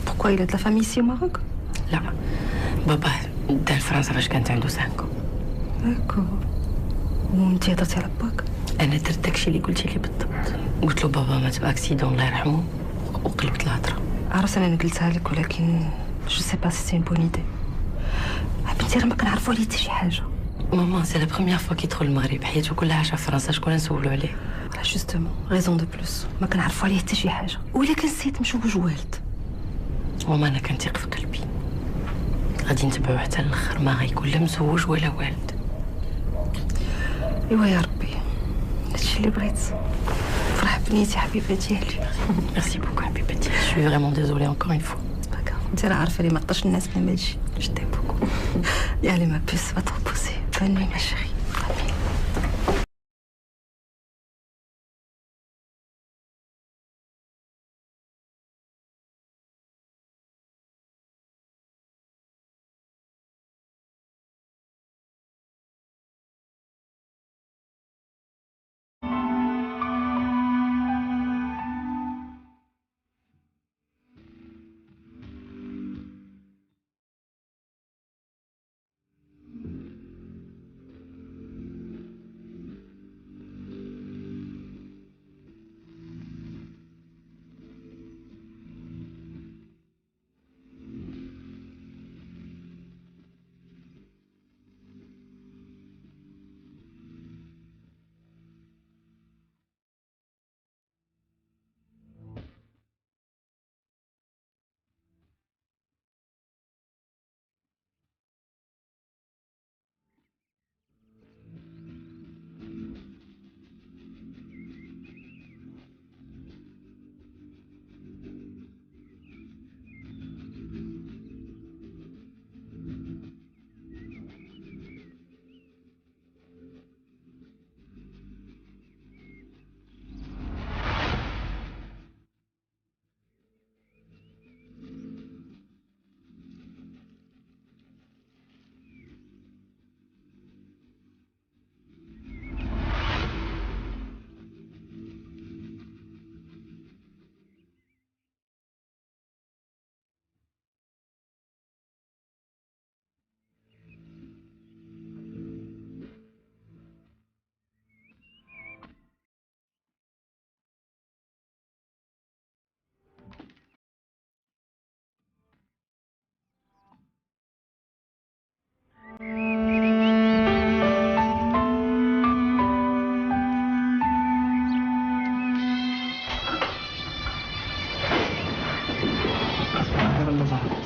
بوكوا il a de la famille ici au Maroc؟ لا، بابا دار فرنسا فاش كانت عنده 5 ans. داكور. وانت هضرتي على باك؟ انا درت داكشي اللي قلتي لي بالضبط. قلت له بابا مات باكسيدون الله يرحمه وقلبت الهضره. عرفت انا قلتها لك ولكن جو سي با سي اون بون ايدي. بنتي راه ما كنعرفوا عليه حتى شي حاجه. ماما سي لا بروميير فوا كيدخل المغرب، حياته كلها عاشها في فرنسا، شكون نسولو عليه؟ راه جوستومون ريزون دو بلوس ما كنعرفوا عليه حتى شي حاجه. ولا كان السيد مشوج والد. ماما انا كنثيق في قلبي، غادي نتبعو حتى الاخر، ما غيكون لا مزوج ولا والد. ايوا يا ربي هادشي اللي بغيت. فرح بنيتي حبيبه ديالي. ميرسي بوكو حبيبتي. جو سوي فريمون ديزولي انكور اون فوا. انت راه عارفه لي ما عطاش الناس بلا ما تجي. جو تيم بوكو. يالي ما بيس با تروبوسي. بون نوي ما شيري.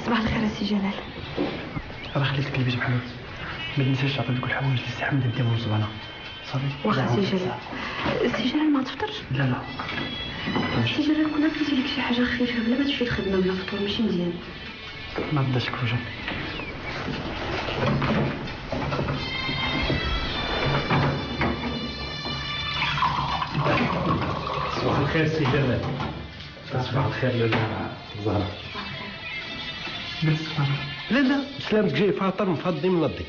صباح الخير سي جلال. راه خليت لك البيت محمود، ما تنساش تعطي دوك الحوايج اللي سي حمد ديهم الزبانه صافي. واخا سي جلال. سي جلال ما تفطرش؟ لا سي جلال كنا قلت لك شي حاجه خفيفه بلا ما تمشي الخدمه بلا فطور ماشي مزيان. ما بداش كوجا. صباح الخير سي جلال. صباح الخير لاله زهره. لا سلامتك، جاي فاطر مفضي منضي.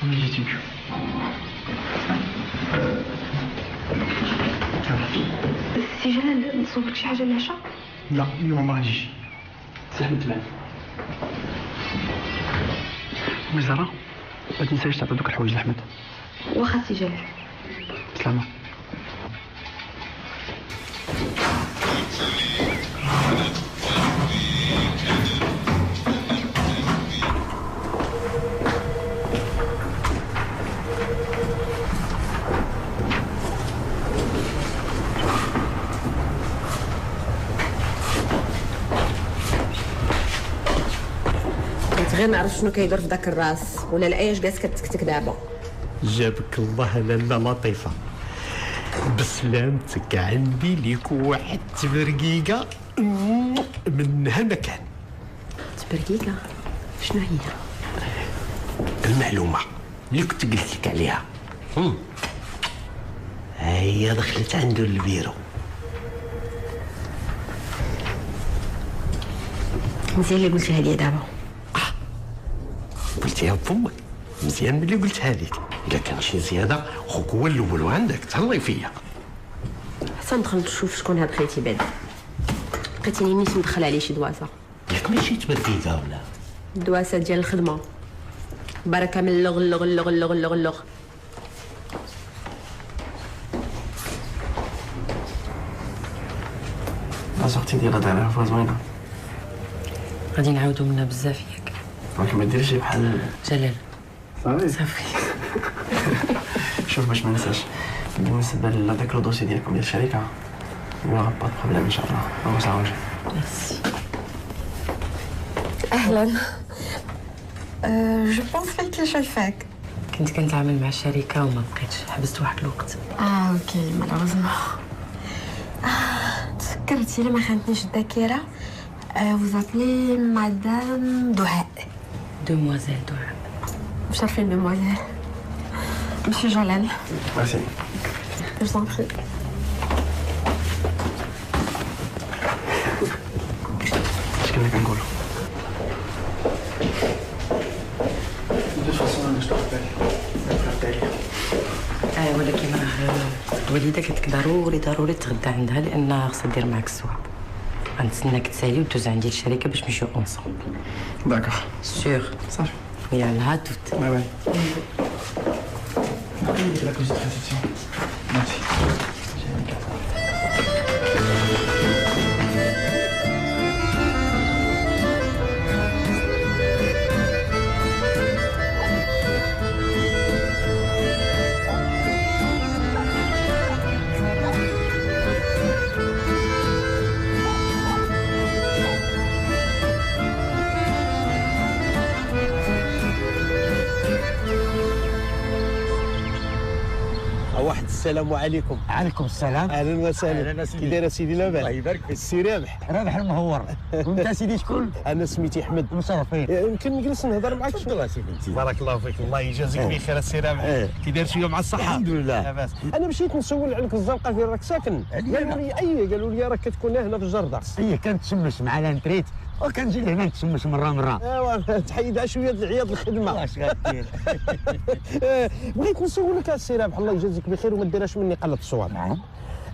انا جيت نشوف. سي جلال نصوبك شي حاجه للعشاء؟ لا اليوم ما غاديش. سي احمد معاك. زهره ما تنساش تعطي دوك الحوايج لاحمد. واخا سي جلال. سلامه. غير نعرف شنو كيدور في داك الراس ولا الاياش جالس كتكتك دابا. جابك الله لاله لطيفه، بسلامتك عندي ليك واحد تبرقيقه من هالمكان. تبرقيقه شنو هي؟ المعلومه اللي كنت قلت لك عليها. هي دخلت عنده البيرو. مزيان اللي قلتيها لي دابا. قلتيها بفمك، مزيان ملي قلتها لك. الا كان شي زياده خوك هو الاول وعندك تهلاي فيا. حتى ندخل نشوف شكون هاد خيتي بعدا. لقيتيني نيت ندخل عليه شي دواسه. ياك ماشي تبديتها ولا؟ الدواسه ديال الخدمه. بركه من اللغ اللغ اللغ اللغ اللغ اللغ. لا صاحبتي ديال هاد العفوه زوينه. غادي نعاودو منها بزاف ياك. ولكن ما ديريش بحال جلال. صافي. شوف باش ما ننساش، بالنسبه لهذاك لو دوسي ديالكم ديال الشركه يو با دو بروبليم ان شاء الله، هو ساعه. ميرسي. اهلا. جو بونس فيك شايفاك. كنت كنتعامل مع الشركه وما بقيتش، حبست واحد الوقت. اوكي مالوزمون. تفكرتي الا ما خانتنيش الذاكره. وزابلي مدام دعاء. دوموازيل دعاء. مش عارفين دوموازيل. ماشي جلال. ميرسي. جو t'en prie. اش كنا كنقولوا؟ دو فاصون انا شتو ولكن راه الوالده قالت لك ضروري تغدى عندها لان خصها دير معاك الصواب. غنتسناك تسالي وتدوز عندي للشركه باش نمشيو اونصومبل. داكوغ. سيغ. صافي. يلا توت. باي باي. لا كوزيت ريسبسيون. ميرسي. واحد السلام عليكم. عليكم السلام. اهلا وسهلا. اهلا سيدي. كي داير سيدي لاباس؟ الله يبارك فيك. السي رابح. رابح المهور. وانت سيدي شكون؟ انا سميتي احمد. مشرفين. يمكن نجلس نهضر معاك؟ تفضل سيدي. بارك الله فيك، الله يجازيك بخير السي رابح. كي داير شويه مع الصحه؟ الحمد لله. لاباس. انا مشيت نسول عليك الزنقه فين راك ساكن. قالوا لي راك كتكون هنا في الجرده. هي كانت تشمش مع لانتريت وكنجي لهنا نتشمش مره. ايوا تحيدها شويه العياط الخدمه. اش غدير؟ بغيت نسولك السي رابح الله يجازيك بخير وما ديرهاش مني قلة الصواب. نعم.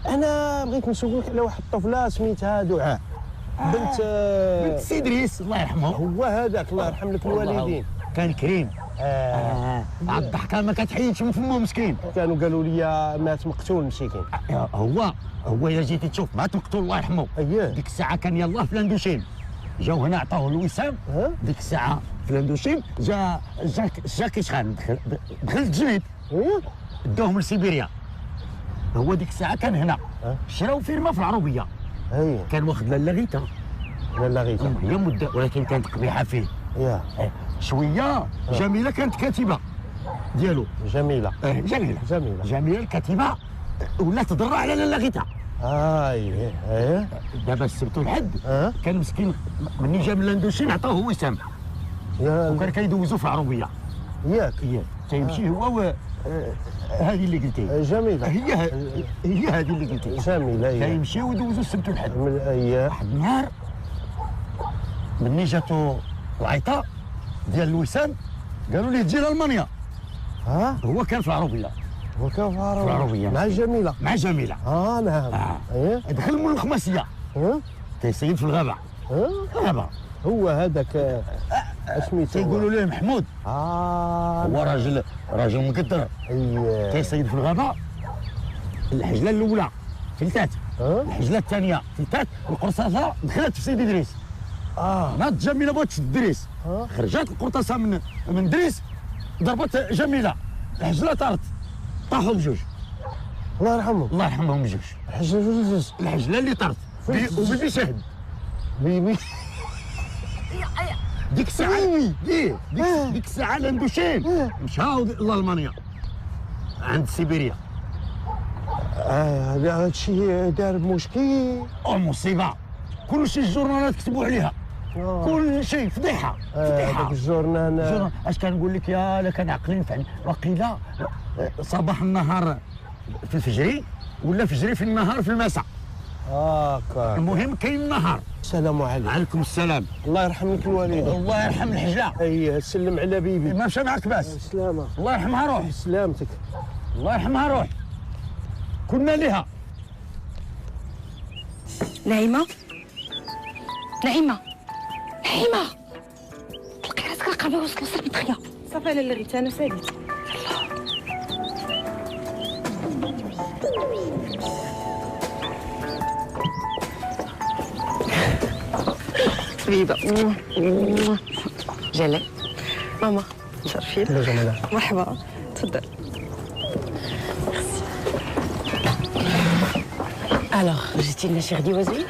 انا بغيت نسولك على واحد الطفله سميتها دعاء. بنت السي ادريس الله يرحمه. هو هذاك الله يرحم لك الوالدين. كان كريم. عاد الضحكه ما كتحيدش من فمه مسكين. قالوا لي مات مقتول مسكين. هو يا جيتي تشوف مات مقتول الله يرحمه. اييه. ديك الساعه كان يلاه في لاندوشين. جاو هنا عطاوه الوسام. ديك الساعه في لاندوشين جا كيشخان دخل التجنيد. داوهم لسيبيريا. هو ديك الساعه كان هنا. شراو فيرما في العربيه. كان واخد لاغيتا. لاغيتا هي مده ولكن كانت قبيحه فيه. شويه. جميله كانت كاتبه ديالو. جميله الكاتبه ولات تضر على لاغيتا. دابا السبت والحد كان مسكين مني جا من لاندوشين عطاوه وسام وكان كيدوزو في العربيه. ياك تيمشي هو هذه اللي قلتي. جميله. هي هذه اللي قلتي. جميله. كيمشيو يدوزو السبت والحد. واحد النهار مني جاتو العيطه ديال الوسام قالوا ليه تجي لالمانيا. هو كان في العربيه. مع جميله. نعم. دخل من الخماسيه. تيسيد في الغابه. الغابه. هو هذاك اسميتو تيقولوا ليه محمود. هو راجل مقدر. تيسيد في الغابه. الحجله الاولى فلتات. الحجله الثانيه فلتات. القرصاصه دخلت في سيدي ادريس. ناض جميله بغات تشد ادريس. خرجت القرطاسه من ادريس ضربت جميله. الحجله طارت. طاحوا بجوج. الله يرحمهم بجوج. الحجله اللي طارت وبيبي شاهد. ديك الساعه ديك الساعه لاندوشين مشاو لالمانيا عند سيبيريا. هادشي دار مشكل. مصيبه. كل شيء الجورنالات كتبوا عليها. كل شيء فضيحه. داك الجورنال. اش كنقول لك يا لا كان عاقلين فعلا. وقيله صباح النهار في الفجري ولا فجري في النهار في المساء. المهم كاين النهار. السلام عليكم. عليكم السلام. الله يرحم لك الوالده. الله يرحم الحجله. اي سلم على بيبي. ما مشى معك باس. سلامه. الله يرحمها روح. سلامتك. الله يرحمها روح. كنا لها. نعيمه نعيمه نعيمه تلقي راسك القمر وصلوا صافي تخيا. صافي انا اللي غيت انا ساليت. حبيبه. جلال ماما شرفين. مرحبا تفضل. الوغ جيتي لنا شي غديوه زوينه.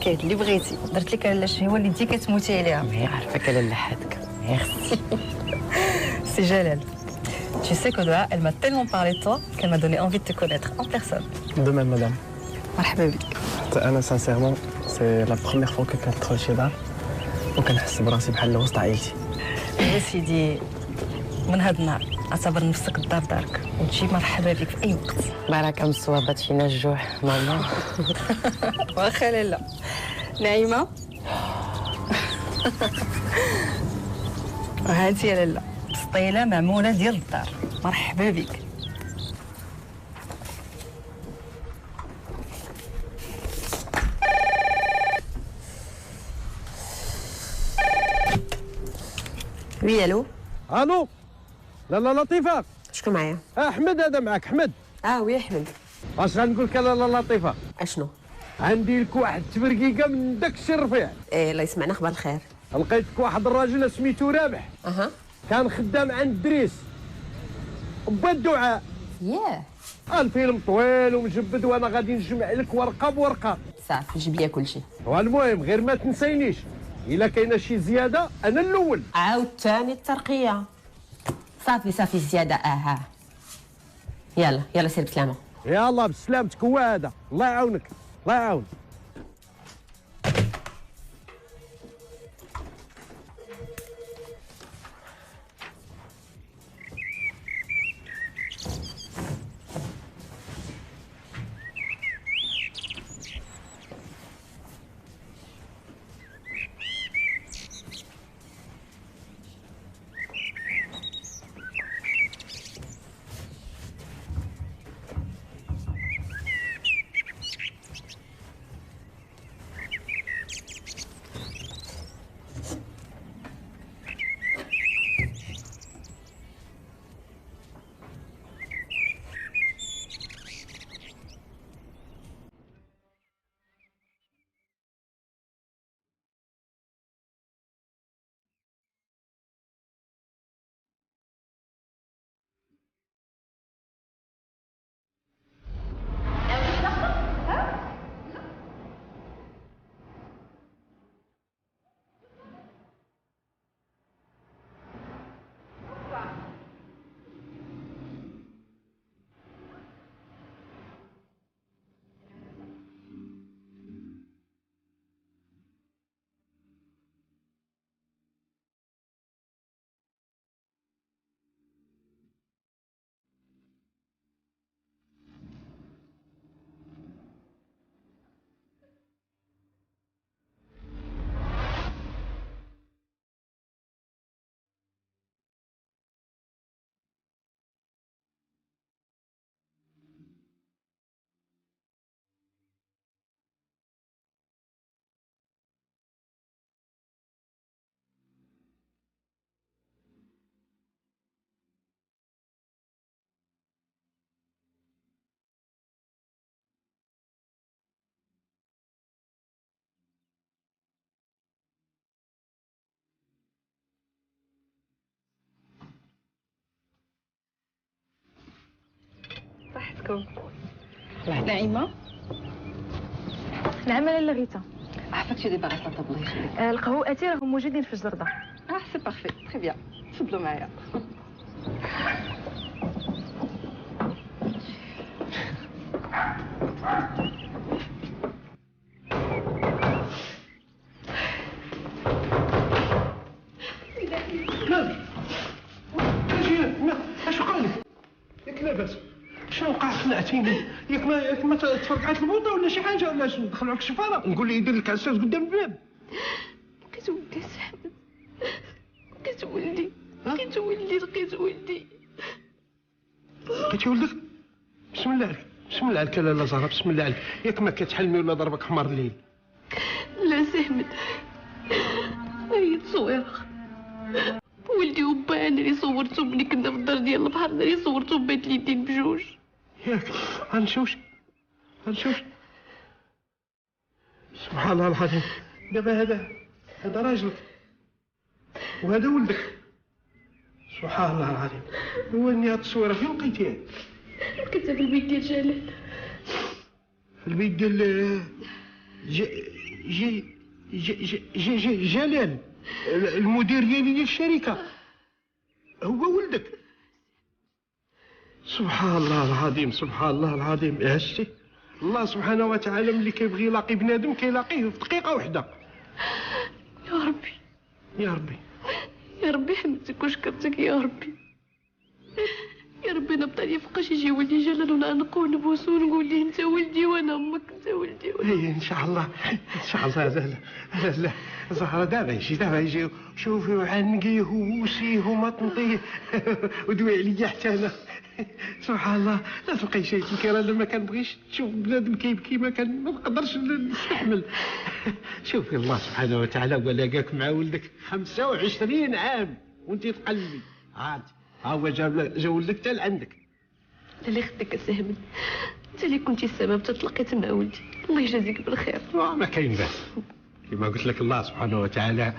كاين اللي بغيتي درت لك لاله شهوه اللي انت كتموتي عليها. ما عارفاك لاله حدك. ميرسي. C'est Jalal. Tu sais qu'Odoa, elle m'a tellement parlé de toi qu'elle m'a donné envie de te connaître en personne. De même, madame. مرحبا بك. انا سانسيرمون سي لا بروميير فوا كندخل شي دار وكنحس براسي بحال وسط عائلتي. يا سيدي من هاد النهار اعتبر نفسك الدار دارك وتجي مرحبا بك في اي وقت. بركه من الصوابات فينا الجوع ماما. واخا لاله. نعيمه. وهانتي يا لاله سطيله معموله ديال الدار. مرحبا بك. وي الو. الو لاله لطيفه. شكون معايا؟ احمد هذا معك احمد. وي احمد. اش غنقول لك لاله لطيفه؟ اشنو؟ عندي لك واحد التبرقيقه من داك الشي الرفيع. الله يسمعنا اخبار الخير. لقيتك واحد الراجل سميتو رابح. كان خدام عند دريس با الدعاء. الفيلم طويل ومجبد وانا غادي نجمع لك ورقه بورقه. صافي جيب لي كلشي. والمهم غير ما تنسينيش الا كاينه شي زياده انا الاول. عاوتاني الترقيه. صافي الزياده. يلا سير بسلامه. يلا بسلامتك. هو هذا. الله يعاونك. الله يعاون. صحتكم. نعيمه. نعم لاله غيتا. عافاك شي دابا غطاطا الله يخليك. القهواتي راهم موجودين في الجرده. سي بارفي تري بيان. تفضلوا معايا. اش وقع لك؟ ياك لاباس؟ شنو وقع؟ خلعتيني ياك ما تفرقعت البوطه ولا شي حاجه ولا ندخلوك الشفاره نقول لي يدير الكاسات قدام الباب. كتولدي سي احمد، كتولدي لقيت ولدي. لقيتي ولدك؟ بسم الله عليك، بسم الله عليك لاله زهره، بسم الله عليك. ياك ما كتحلمي ولا ضربك حمار الليل؟ لا سي احمد، هي تصويره ولدي وبا انا اللي صورته ملي كنا في الدار ديال البحر، انا اللي صورته بين اليدين بجوج. ياك غنشوش سبحان الله العظيم. دابا هذا راجلك وهذا ولدك، سبحان الله العظيم. واني هاد التصويره فين لقيتيها؟ لقيتها في البيت ديال جلال. في البيت ديال جلال المدير ديال الشركه، هو ولدك؟ سبحان الله العظيم، سبحان الله العظيم. هشتي الله سبحانه وتعالى ملي كيبغي يلاقي بنادم كيلاقيه في دقيقه واحده. يا ربي يا ربي يا ربي، حمدتك وشكرتك يا ربي. يا ربي انا بطل يفقاش يجي ولدي جلال وانا نقول نبوسو ونقول ليه انت ولدي وانا امك، انت ولدي اي ان شاء الله ان شاء الله. لا زهره دابا يجي شوفي عنقيه ووسيه ومطنطيه ودوي عليا حتى انا. سبحان الله، لا تبقاي شي كيرا لما كنبغيش نشوف بنادم كيبكي ما نقدرش نستحمل. شوفي الله سبحانه وتعالى ولاقاك مع ولدك 25 عام وانت تقلبي عاد ها هو جا ولدك حتى لعندك. اللي خدك السهم، انت اللي كنتي السبب تتلقيت مع ولدي، الله يجازيك بالخير. ما كاين باس، كما قلت لك الله سبحانه وتعالى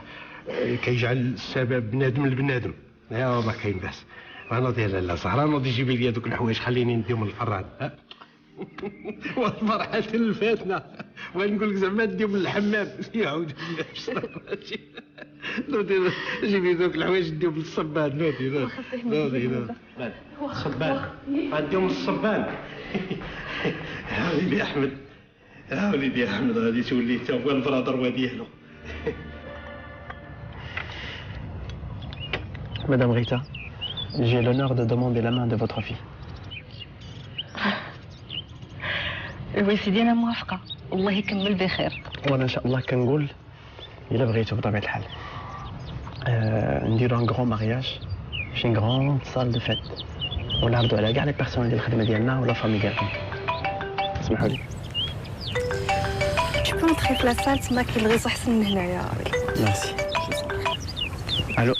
كيجعل السبب بنادم لبنادم. ما كاين باس. انا ديال لاله زهره نوضي جيبي لي هذوك الحوايج خليني نديهم للفران. والفرحه الفاتنه ونقول لك زعما نديهم للحمام يعاود نوضي جيبي ذوك الحوايج نديهم للصبان. نوضي الصبان غنديهم للصبان. يا وليدي احمد، يا وليدي احمد، غادي تولي انت هو البرادر ديالو. Madame Rita, j'ai l'honneur de demander la main de votre fille. سيدي انا موافقه، والله يكمل بخير. وانا ان شاء الله كنقول الا بغيتو بطبيعه الحال نديرو ان غران مارياج في ان غران صال دو فيت ونعرضوا على كاع لي بيرسون ديال الخدمه ديالنا ولا فامي ديالهم. اسمحوا لي. جو بو نطخي في لاصال تما كاين الغيص احسن من هنايا. ميرسي. الو.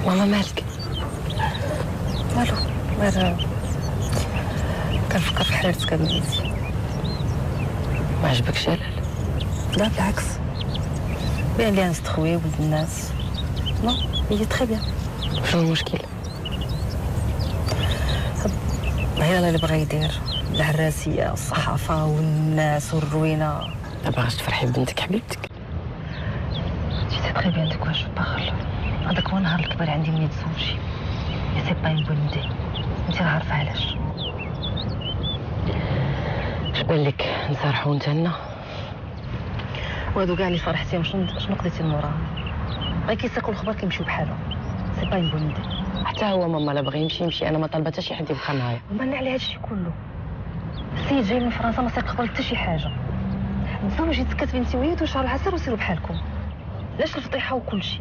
ماما مالك؟ والو، غير كنفكر في حريرتك هاد البنت. ما عجبكش جلال؟ لا بالعكس، بان لي نست خويا ولد الناس. نو هي تخي بيان. شنو المشكل؟ غير انا اللي بغا يدير العراسيه والصحافه والناس والروينه. ما باغاش تفرحي ببنتك حبيبتك؟ سي تخي بيان ديك واش باغل. هذاك هو النهار الكبير عندي ملي تزوجي. يا سي با اون بون ايدي، انت عارفه علاش. اش بان لك نصارحو انت لنا؟ وهادو كاع اللي صارحتيهم شنو قضيتي من وراهم؟ غير كيسيقوا الخبر كيمشيو بحالهم. سي با اون بون ايدي. حتى هو ماما لا بغى يمشي، انا ما طالبه حتى شي حد يبقى معايا. ومالنا على هادشي كله. السيد جاي من فرنسا ما سيق قبل حتى شي حاجه. تزوجي تسكت بنتي وليد وشهر العسل وسيروا بحالكم. علاش الفضيحه وكلشي؟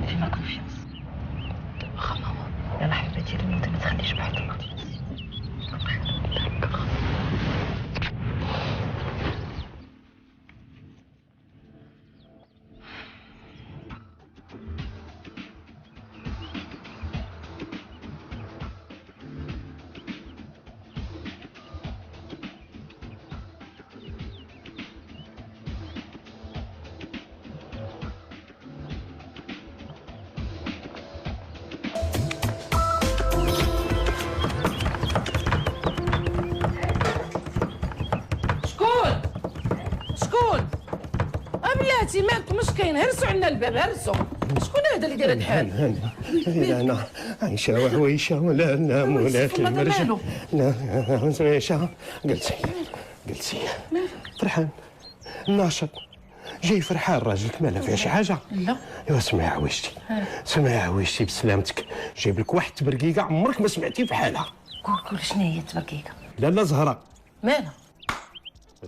فيما كونفيونس. واخا ماما. يلا حبيبتي الموت ما تخليش بحالك. بلاتي مالك مش كاين، هرسوا عنا الباب هرسوا. شكون هذا اللي داير الحال؟ انا عايشه وعويشه ولا نام ولا كلمه لا عايشه. قلتي فرحان ناشط جاي فرحان راجلك مالا فيها شي حاجه؟ لا. ايوا سمعي عويشتي بسلامتك، جايب لك واحد التبرقيقه عمرك ما سمعتي بحالها. قول شنو هي التبرقيقه؟ لاله زهره مالها؟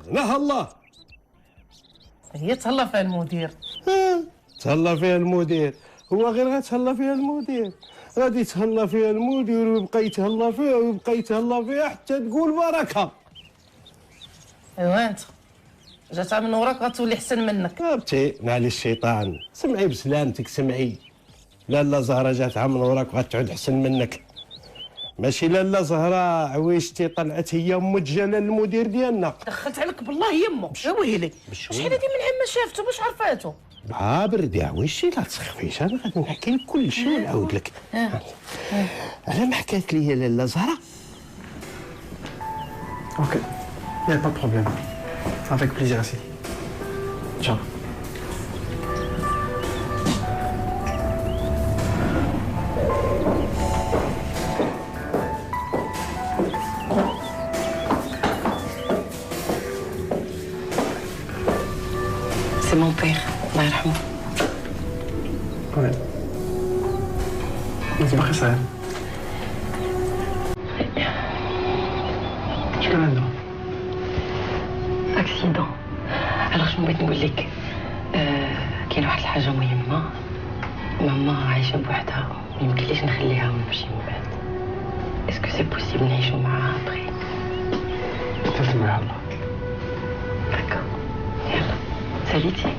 غناها الله. هي تهلا فيها المدير. تهلا فيها المدير، هو غير غتهلا فيها المدير، غادي يتهلا فيها المدير ويبقى يتهلا فيها ويبقى يتهلا فيها حتى تقول بركه. ايوا انت جاتها من وراك غتولي احسن منك. هبتي نعلي الشيطان، سمعي بسلامتك سمعي. لاله زهره جاتها من وراك وغتعود احسن منك، ماشي لاله زهره عويشتي طلعت هي ام جلال المدير ديالنا. دخلت عليك بالله يمه يا ويلي. شحال هادي من عام ما شافته باش عرفاتو؟ بردي عويشتي لا تسخفيش، انا غادي نحكي لك كل شيء ونعاود لك. على ما حكات لي لاله زهره. اوكي يا با بروبليم افيك بليزير اسيدي. تشاو. سي مون بير الله يرحمه. وي انت باقي صغير. شكون عنده؟ اكسيدون. الوغ شنو بغيت نقول لك، كاين واحد الحاجه مهمه، ماما عايشه بوحدها ميمكنليش نخليها ونمشي من بعد. اسكو سي بوسيبل نعيشو معاها ابخي؟ تسمع الله. داكور يلا ساليتي.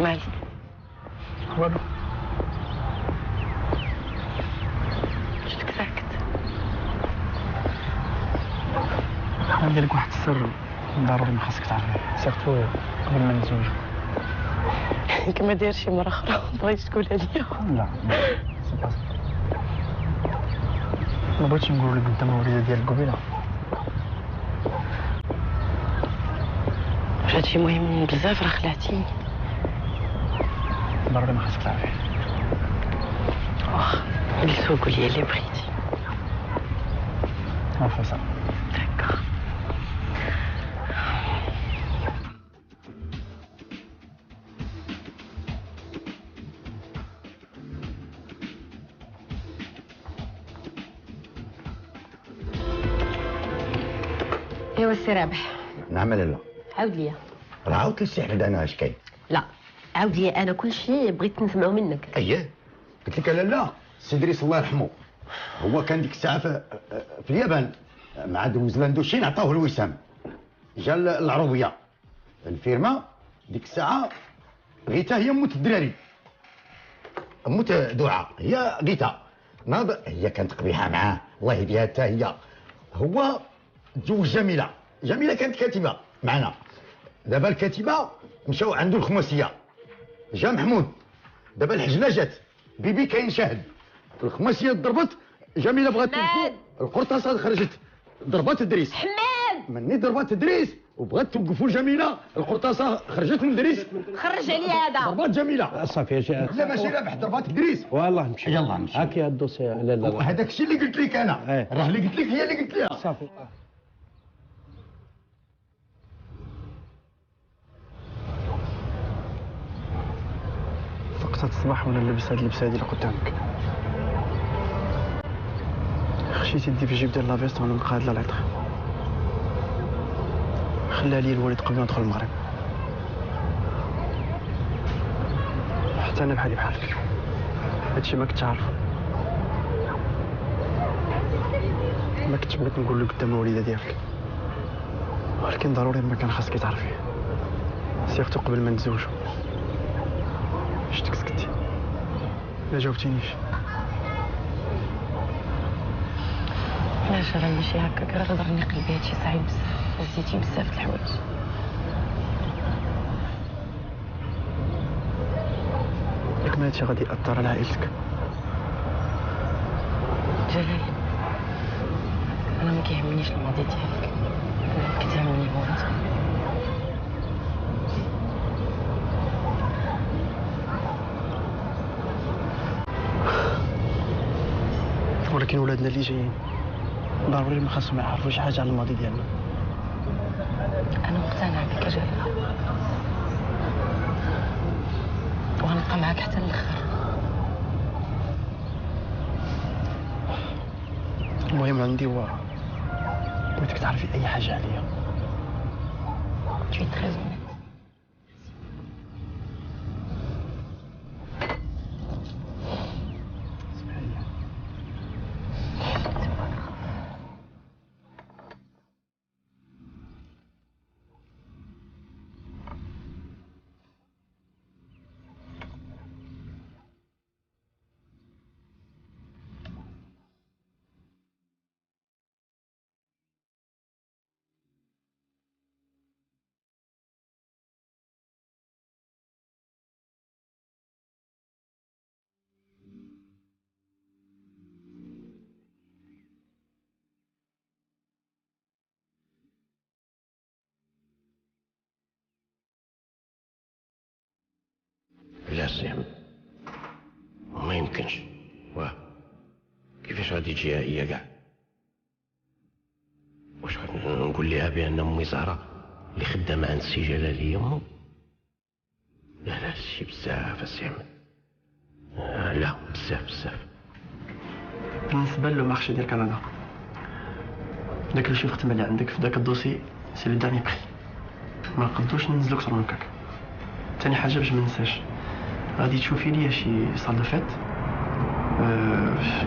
مالك؟ والو. شفتك ساكت. عندي لك واحد السر ضروري ما خاصك تعرفيه، سيرتو قبل ما نتزوجو. كما داير شي مرة أخرى بغيت تقولها ليا. لا سي با ما بغيتش نقول لك قدام الوالده ديالك قبيله. واش هادشي مهم بزاف راه خلعتيني. ضروري ما خاصك تعرفيه. واخا جلس وقول لي اللي بغيتي. عفوا صافي. داكور. ايوا السي رابح. نعم لاله. عاود ليا. راه عاودت للسي حمد انا اش كاين. لا عاود ليا انا كل شيء بغيت نسمعه منك. اييه قلت لك لاله السي ادريس الله يرحمه هو كان ديك الساعه في اليابان مع دوز لاندوشين عطاوه الوسام، جا العروبيه الفيرما ديك الساعه غيتا هي موت الدراري، موت دعاء هي غيتا ناض، هي كانت قبيحه معاه الله يهديها حتى هي. هو تزوج جميله، جميله كانت كاتبه معنا، دابا الكاتبه مشاو عنده الخماسيه، جا محمود دابا الحجنه جات، بيبي كاين شاهد، الخماسيه ضربت، جميله بغات توقف، القرطاسه خرجت ضربات ادريس. حماد مني ضربات ادريس وبغات توقفوا جميله، القرطاسه خرجت من ادريس. خرج عليا هذا. ضربات جميله. صافي لا ماشي رابح ضربات ادريس. والله نمشي. يلا نمشي. هاك يا الدوسي. لا لا هذاك الشيء اللي قلت لك انا، راه اللي قلت لك هي اللي قلت لها. صافي. فقط هاد الصباح وانا لابس هاد اللبسه هادي اللي قدامك، خشيت يدي في الجيب ديال لافيست وانا نلقى هاد العطر، خلاها لي الوالد قبل ما ندخل المغرب. حتى انا بحالي بحالك، هادشي ما كنتش عارفه، ما كنتش بغيت نقول لك قدام الوالده ديالك، ولكن ضروري ما كان خاصك تعرفيه، سيرتو قبل ما نتزوجو. شتك سكتي، ما جاوبتينيش. لا جلال ماشي هكاك، راه غدرني قلبي، هادشي صعيب بزاف، هزيتي بزاف د الحوايج. ياك ما هادشي غادي يأثر على عائلتك؟ جلال، انا ما كيهمنيش الماضي ديالك، انا كتهمني هو انت. ولكن ولادنا اللي جايين ضروري ما خاصهم يعرفوا شي حاجه على الماضي ديالنا. انا مقتنعه بك جلال، وغنبقى معاك حتى الاخر. المهم عندي هو بغيتك تعرفي اي حاجه عليا. Tu es très honnête. لا سام، ما يمكنش. واه كيفاش غادي تجيها هي كاع؟ واش غادي نقول لها بان امي زهره اللي خدامه عند السي جلال هي امو؟ لا شي بزاف اسام. لا بزاف. بالنسبه للمارشي ديال كندا، داك اللي شفت ملي عندك في داك الدوسي سي لو داني بري، ما نقدوش ننزلو اكثر من هكاك. ثاني حاجه باش ما ننساش، غادي تشوفي لي شي صال دو فيت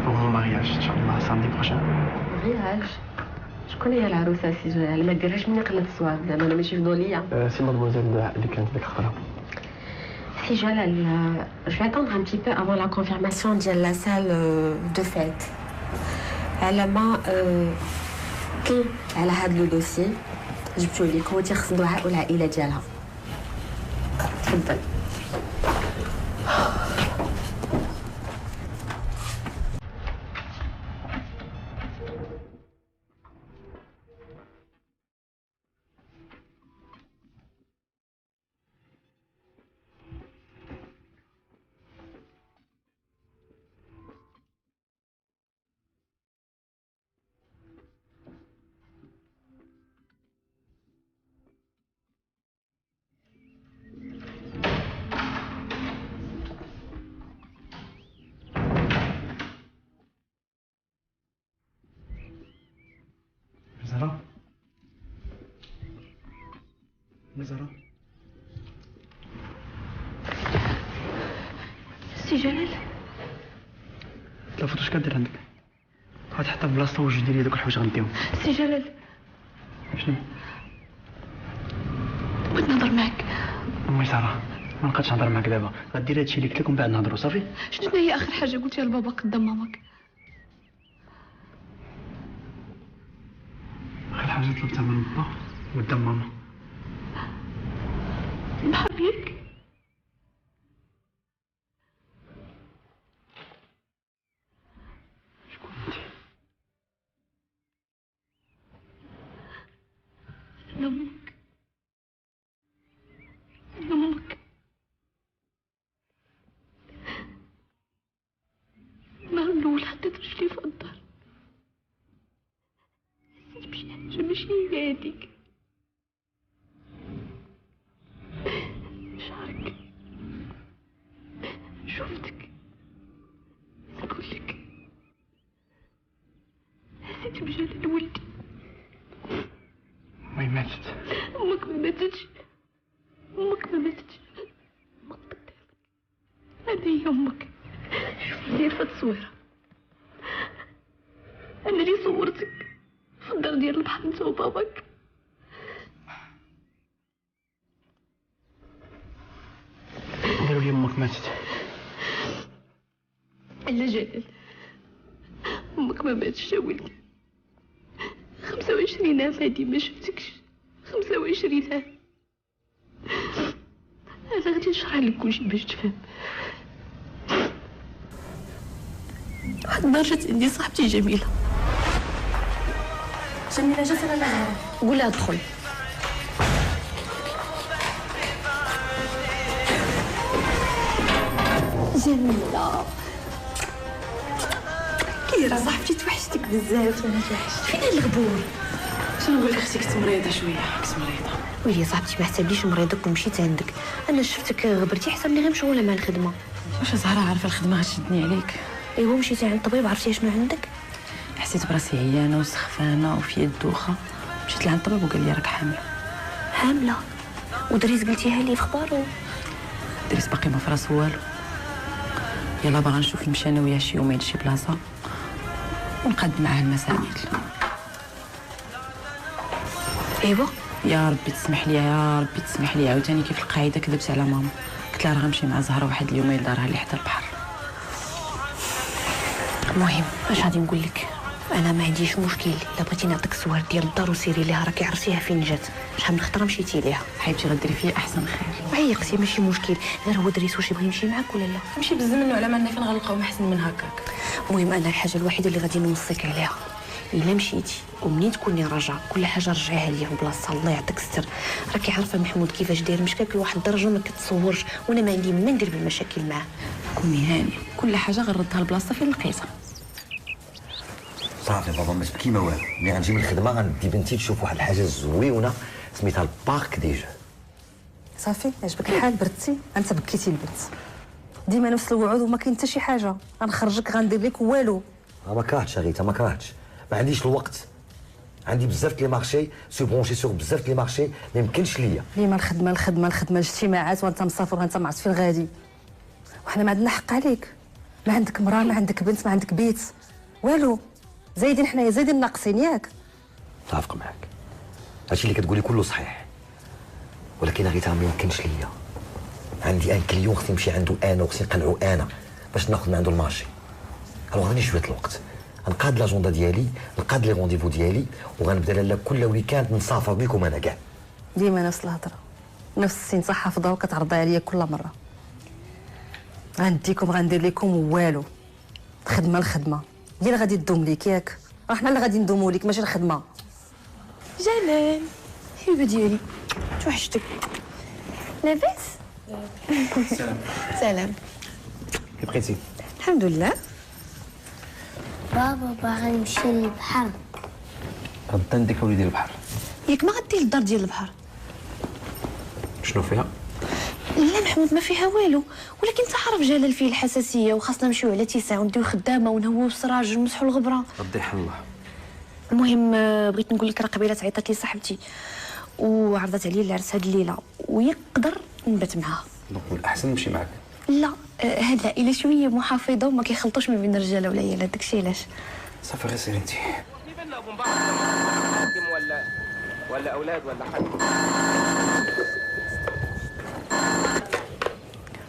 بور مون مارياج ان شاء الله ساندي بروشان. مارياج؟ شكون هي العروسه سي جلال؟ ما ديرهاش مني قله الصواب، زعما انا ماشي فضوليه. سي مادموزيل اللي كانت ديك الخطره. Si Jalal, je vais attendre un petit peu avant la confirmation de la salle de fête. Elle m'a على هذا لو دوسي جبتو ليك، هو تيخصدوها والعائله ديالها. تفضل. زهرة سي جلال، لا فوتوش كدير عندك؟ غتحطها في بلاصتها وجدي لي دوك الحوايج غنديهم. سي جلال، شنو؟ بغيت نهضر معاك. امي زهرة، ما نبقاش نهضر معاك دابا، غدير هادشي اللي قلت لك ومن بعد نهضروا صافي. شنو هي اخر حاجه قلتيها لبابا قدام ماماك؟ اخر حاجه طلبتها من با قدام ماما نحبك. شكون انت؟ امك. امك النهار الاول حطيت رجلي في الدار، حسيت بشي حاجه ماشي هي هاديك. شعرك، شفتك، نقولك حسيت بجلال ولدي. امي ماتت. امك ما ماتتش، امك ما ماتتش، امك قدامك، هذه هي امك. شوفي في التصويره، انا اللي صورتك في الدار ديال البحر انت وباباك. قالوا لي امك ماتت. لا جلال، امك ما ماتش يا ولدي، 25 هادي ما شفتكش. 25 عام. انا غادي نشرح لك كلشي باش تفهم. واحد النهار جات عندي صاحبتي جميله. جميله جات ولا لا؟ قول لها ادخل. جميله كي راه صاحبتي توحشتك بزاف. وانا توحشت. فين الغبور؟ شنو نقول لك اختي كنت مريضه شويه. كنت مريضه. ويلي صاحبتي ما حسبليش مريضك ومشيت عندك. انا شفتك غبرتي حسبني غير مشغوله مع الخدمه. واش زهره عارفه الخدمه غتشدني عليك؟ ايوا مشيتي عند الطبيب عرفتي شنو عندك؟ حسيت براسي عيانه وسخفانه وفي الدوخه. مشيت لعند الطبيب وقال لي راك حامله. حامله؟ ودريس قلتيها لي في خبارو؟ دريس باقي ما فراسو والو. يلا باغا نشوف نمشي انا وياه شي يومين لشي بلاصه ونقاد معاه المسائل. ايوا يا ربي تسمح لي يا ربي تسمح لي. عاوتاني كيف القاعده كذبت على ماما. قلت لها راه غنمشي مع زهره واحد اليومين لدارها اللي حدا البحر. المهم اش غادي نقول لك، انا ما عنديش مشكل. الا بغيتي نعطيك الصور ديال الدار وسيري ليها، راكي عرفتيها فين جات. شحال من خطره مشيتي ليها. حبيبتي غديري فيا احسن خير. عيقتي ماشي مشكل. غير هو دريس واش يبغي يمشي معاك ولا لا؟ نمشي بزز منه على ما فين غنلقاو احسن من هكاك. المهم انا الحاجه الوحيده اللي غادي نوصيك عليها، الا مشيتي ومنين تكوني راجعه كل حاجه رجعيها ليا بلاصتها. الله يعطيك الستر. راكي عارفه محمود كيفاش داير مشكاك لواحد الدرجه ما كتصورش، وانا ما عندي ما ندير بالمشاكل معاه. كوني هاني كل حاجه غنردها لبلاصتها فين لقيتها. صافي بابا ما تبكي ما والو. ملي غنجي من الخدمه غندي بنتي تشوف واحد الحاجه زويونه سميتها البارك دي جو. صافي عجبك الحال بردتي؟ انت بكيتي البنت. ديما نفس الوعود وما كاين حتى شي حاجه. غنخرجك غندير لك والو. ما كرهتش غيتا ما كرهتش. ما عنديش الوقت. عندي بزاف لي مارشي سوبرونشي سور بزاف لي مارشي ما يمكنش ليا. ديما الخدمه الخدمه الخدمه الاجتماعات وانت مسافر وانت ما عرفت فين غادي. وحنا ما عندنا حق عليك. ما عندك مراه ما عندك بنت ما عندك بيت والو. زايدين حنايا زايدين ناقصين ياك. متفق معاك. هادشي اللي كتقولي كله صحيح. ولكن غيتا ما يمكنش ليا. عندي ان كليون خصني نمشي عنده انا وخصني نقنعو انا باش ناخذ من عنده المارشي. الوغ غادي شويه الوقت. نقاد لاجوندا ديالي نقاد لي رونديفو ديالي وغنبدا لالا كل ويكاند نسافر بكم انا كاع. ديما نفس الهضره نفس السين صح حافظها وكتعرضي عليا كل مره. غنديكم غندير لكم والو. الخدمه الخدمه هي اللي غادي تدوم ليك ياك. راه حنا اللي غادي ندومو ليك ماشي الخدمه. جلال حبيبه ديالي توحشتك. لاباس؟ سلام. سلام. كيف بقيتي؟ الحمد لله. بابا باغي نمشي للبحر. غدا نديك وليدي البحر. ياك ما غدير للدار ديال البحر؟ شنو فيها؟ لا محمود ما فيها والو، ولكن انت عارف جلال فيه الحساسيه وخاصنا نمشيو على 9 ونديو الخدامه ونهويو السراج ونمسحوا الغبره. ربي يحل الله. المهم بغيت نقول لك راه قبيله عيطات لي صاحبتي وعرضت عليا العرس هاد الليله ويقدر نبات معاها. دونك الاحسن نمشي معاك. لا هاد العائله شويه محافظه وما كيخلطوش ما بين الرجاله والعيالات داكشي علاش. صافي غير سيري انت. ولا اولاد ولا حاجه.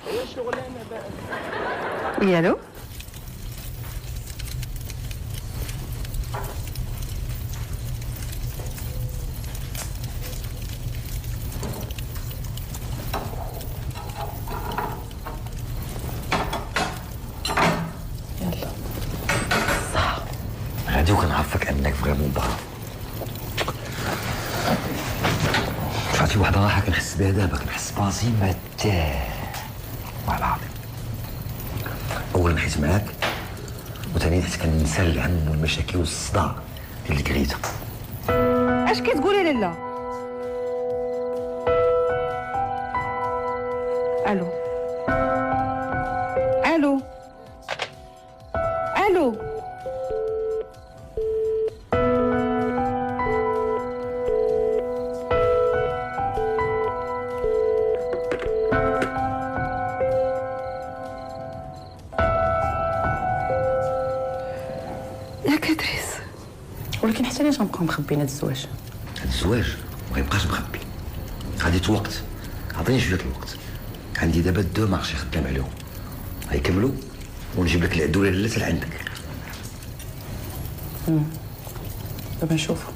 هي شغلانه بقى. الو غادي وكنعرفك انك فريمون باغ. عرفتي واحد الراحه كنحس بها دابا كنحس براسي مرتاح والله العظيم. اولا حيت معاك وثانيا حيت كننسى الهم والمشاكل والصداع ديال الكريته. اش كتقولي لالا؟ الو الو الو ياك ادريس. ولكن حتى علاش غنبقاو مخبيين هاد الزواج؟ هاد الزواج ما غيبقاش مخبي. خديت وقت. عطيني شويه الوقت. عندي دابا 2 مارشي خدام عليهم. غيكملوا ونجيب لك العدوله اللي لعندك. دابا نشوفو.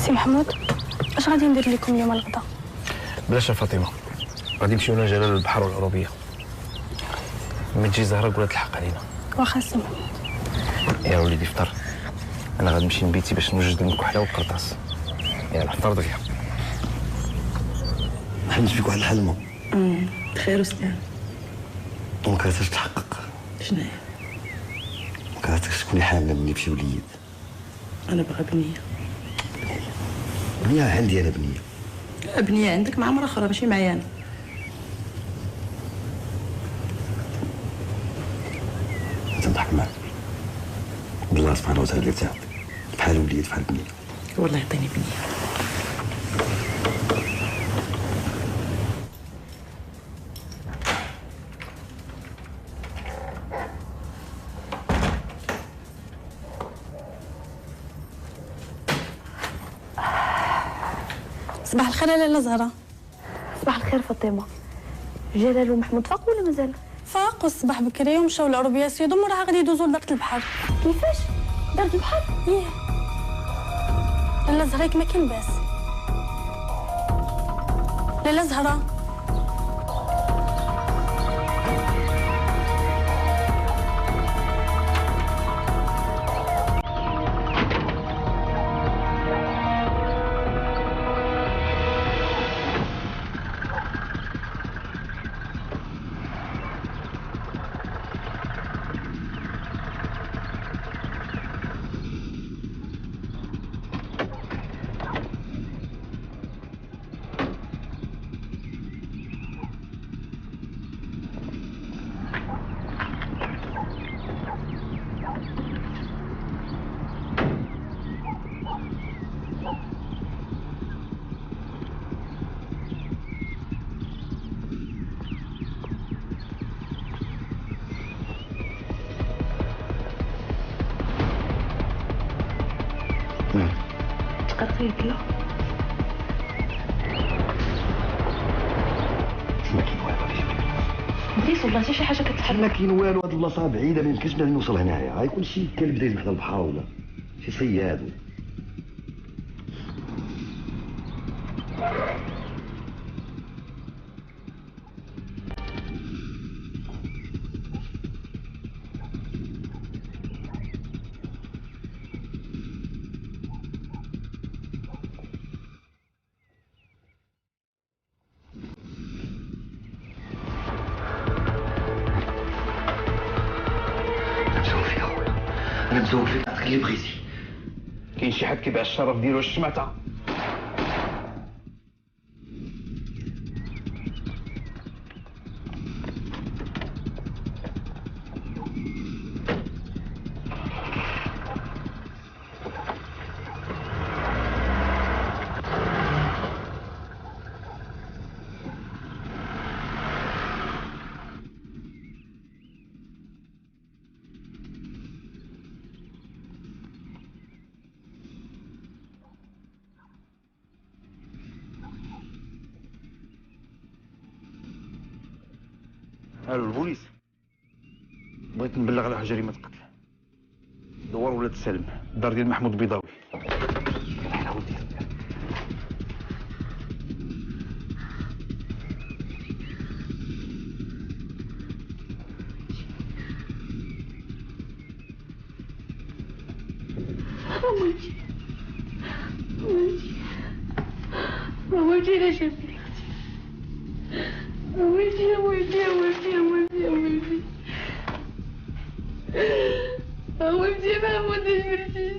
سي محمود، اش غادي ندير لكم اليوم الغدا؟ بلاش فاطمه، غادي نمشيو انا جلال للبحر والعروبيه. ملي تجي زهره قولها تلحق علينا. واخا سي يا وليدي فطر، انا غادي نمشي لبيتي باش نوجد المكحله والقرطاس. يلا فطر دغيا. حلمت فيك واحد الحلمه. خير وسلام. وما كرهتش تحقق. شنو هي؟ ما كرهتش تكوني حامله مني بشي وليد. انا باغا بنيه. بنيه عندي انا بنيه. بنيه عندك مع مرة اخرى ماشي معايا انا. تنضحك معاك. بالله سبحانه وتعالى اللي تعب بحال وليد بحال بنيه. والله يعطيني بنيه. صباح الخير لاله زهره. صباح الخير فاطمه. جلال ومحمود فاقوا ولا مازال؟ فاقوا الصباح بكري ومشاو للعربيه سيدهم وراه غادي يدوزوا لدار البحر. كيفاش؟ دار البحر؟ ايه لاله زهره ما كاين باس. لاله زهره تقطيت له. ما كاين والو بليز والله حتى شي حاجه كتحرك. ما كاين والو، هاد البلاصه بعيده ما يمكنش نوصل هنايا. غيكون شي كلب دايز بحال البحر ولا شي صياد. انا مزوق فيك عطيك اللي بغيتي. كاين شي حد كيبيع الشرف ديالو واش سمعتها؟ الو البوليس، بغيت نبلغ على جريمه قتل. دوار ولاد سالم، الدار ديال محمود البيضاوي. مامتي مامتي لا شفتي. مامتي مامتي مامتي مامتي مامتي مامتي محمود مامتي.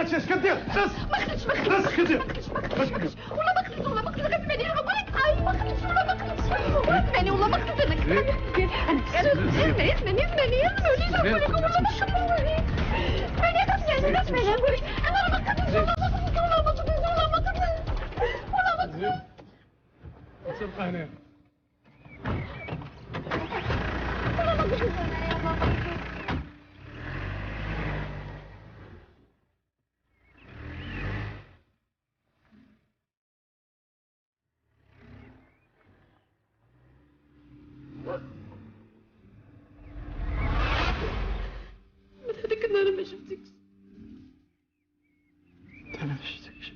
هادشي اش كدير؟ بس ما خدتش بس كدير والله ما خدتش والله ما خدتش غتسمعني نقول لك ما خدتش والله ما خدتش اسمعني والله ما خدتش انا اسمعني نقول لك والله ما خدتش اسمعني نقول لك انا ما خدتش والله ما خدتش والله ما خدتش والله ما خدتش تبقى هنا والله ما خدتش من هذاك النهار ما شفتكش انا ما شفتكش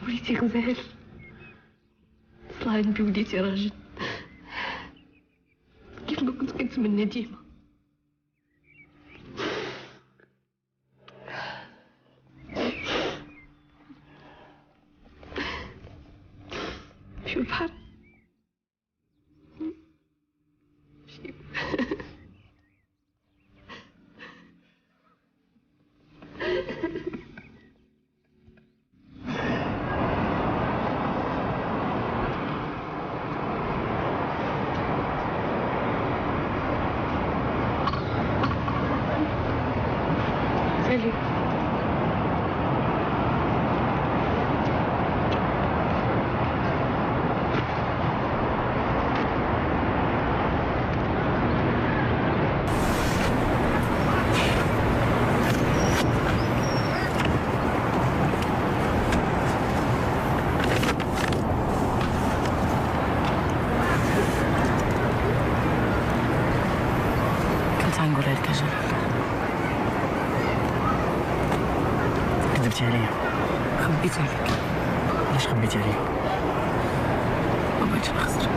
وليتي غزال طلع نبي وليتي راجل كيف ما كنت كنتمنى ديما نمشيو البحر غنقولها لك اجل كذبتي عليا خبيتها لك علاش خبيتي عليا ما بغيتش نخسرك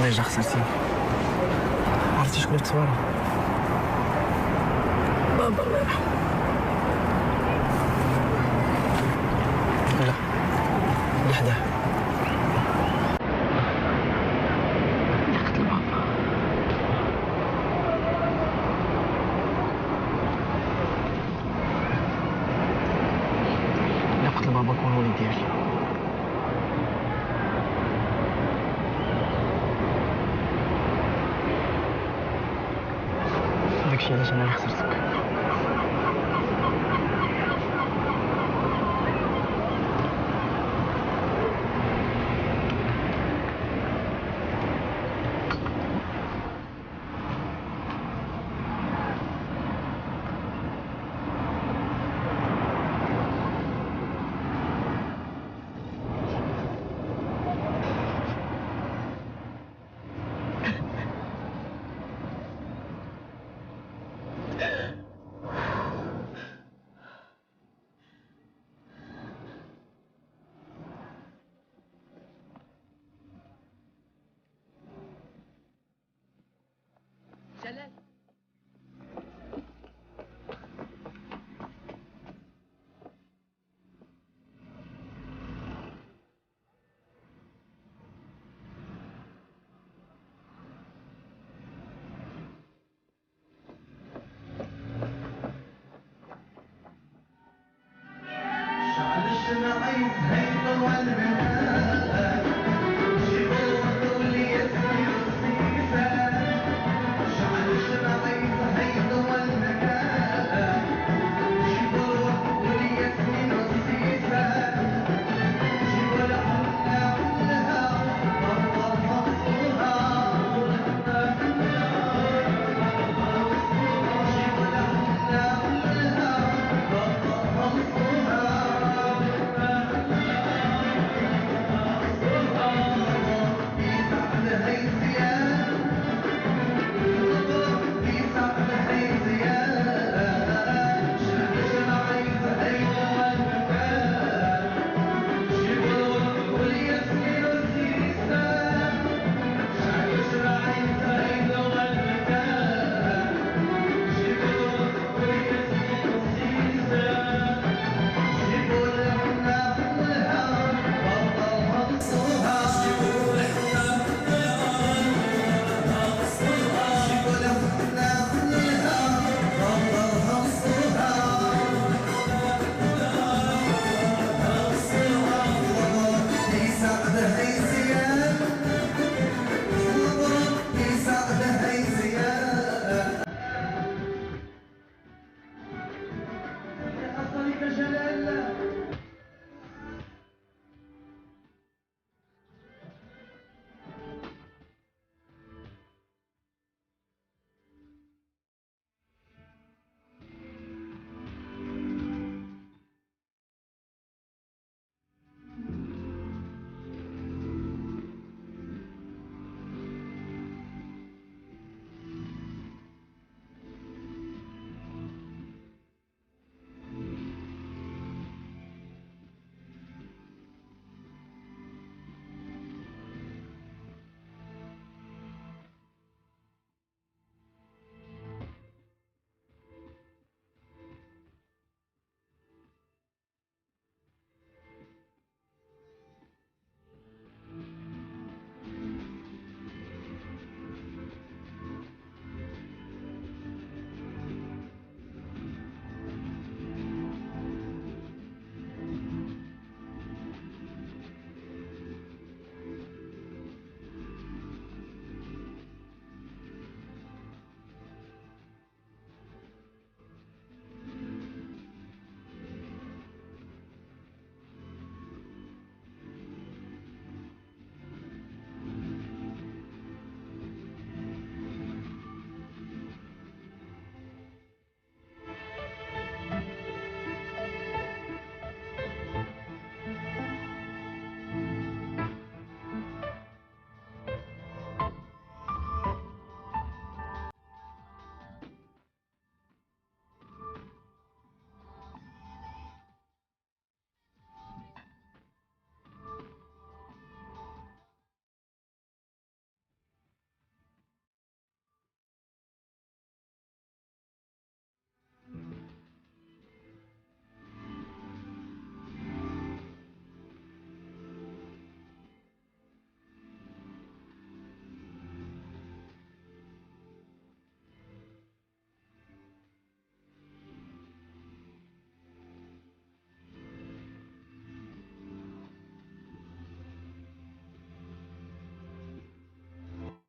ديجا خسرتيني عرفتي شكون في التصويره بابا الله يرحمه لا اللي حداه بابا كون وليد ديالي داكشي علاش انا خسرتك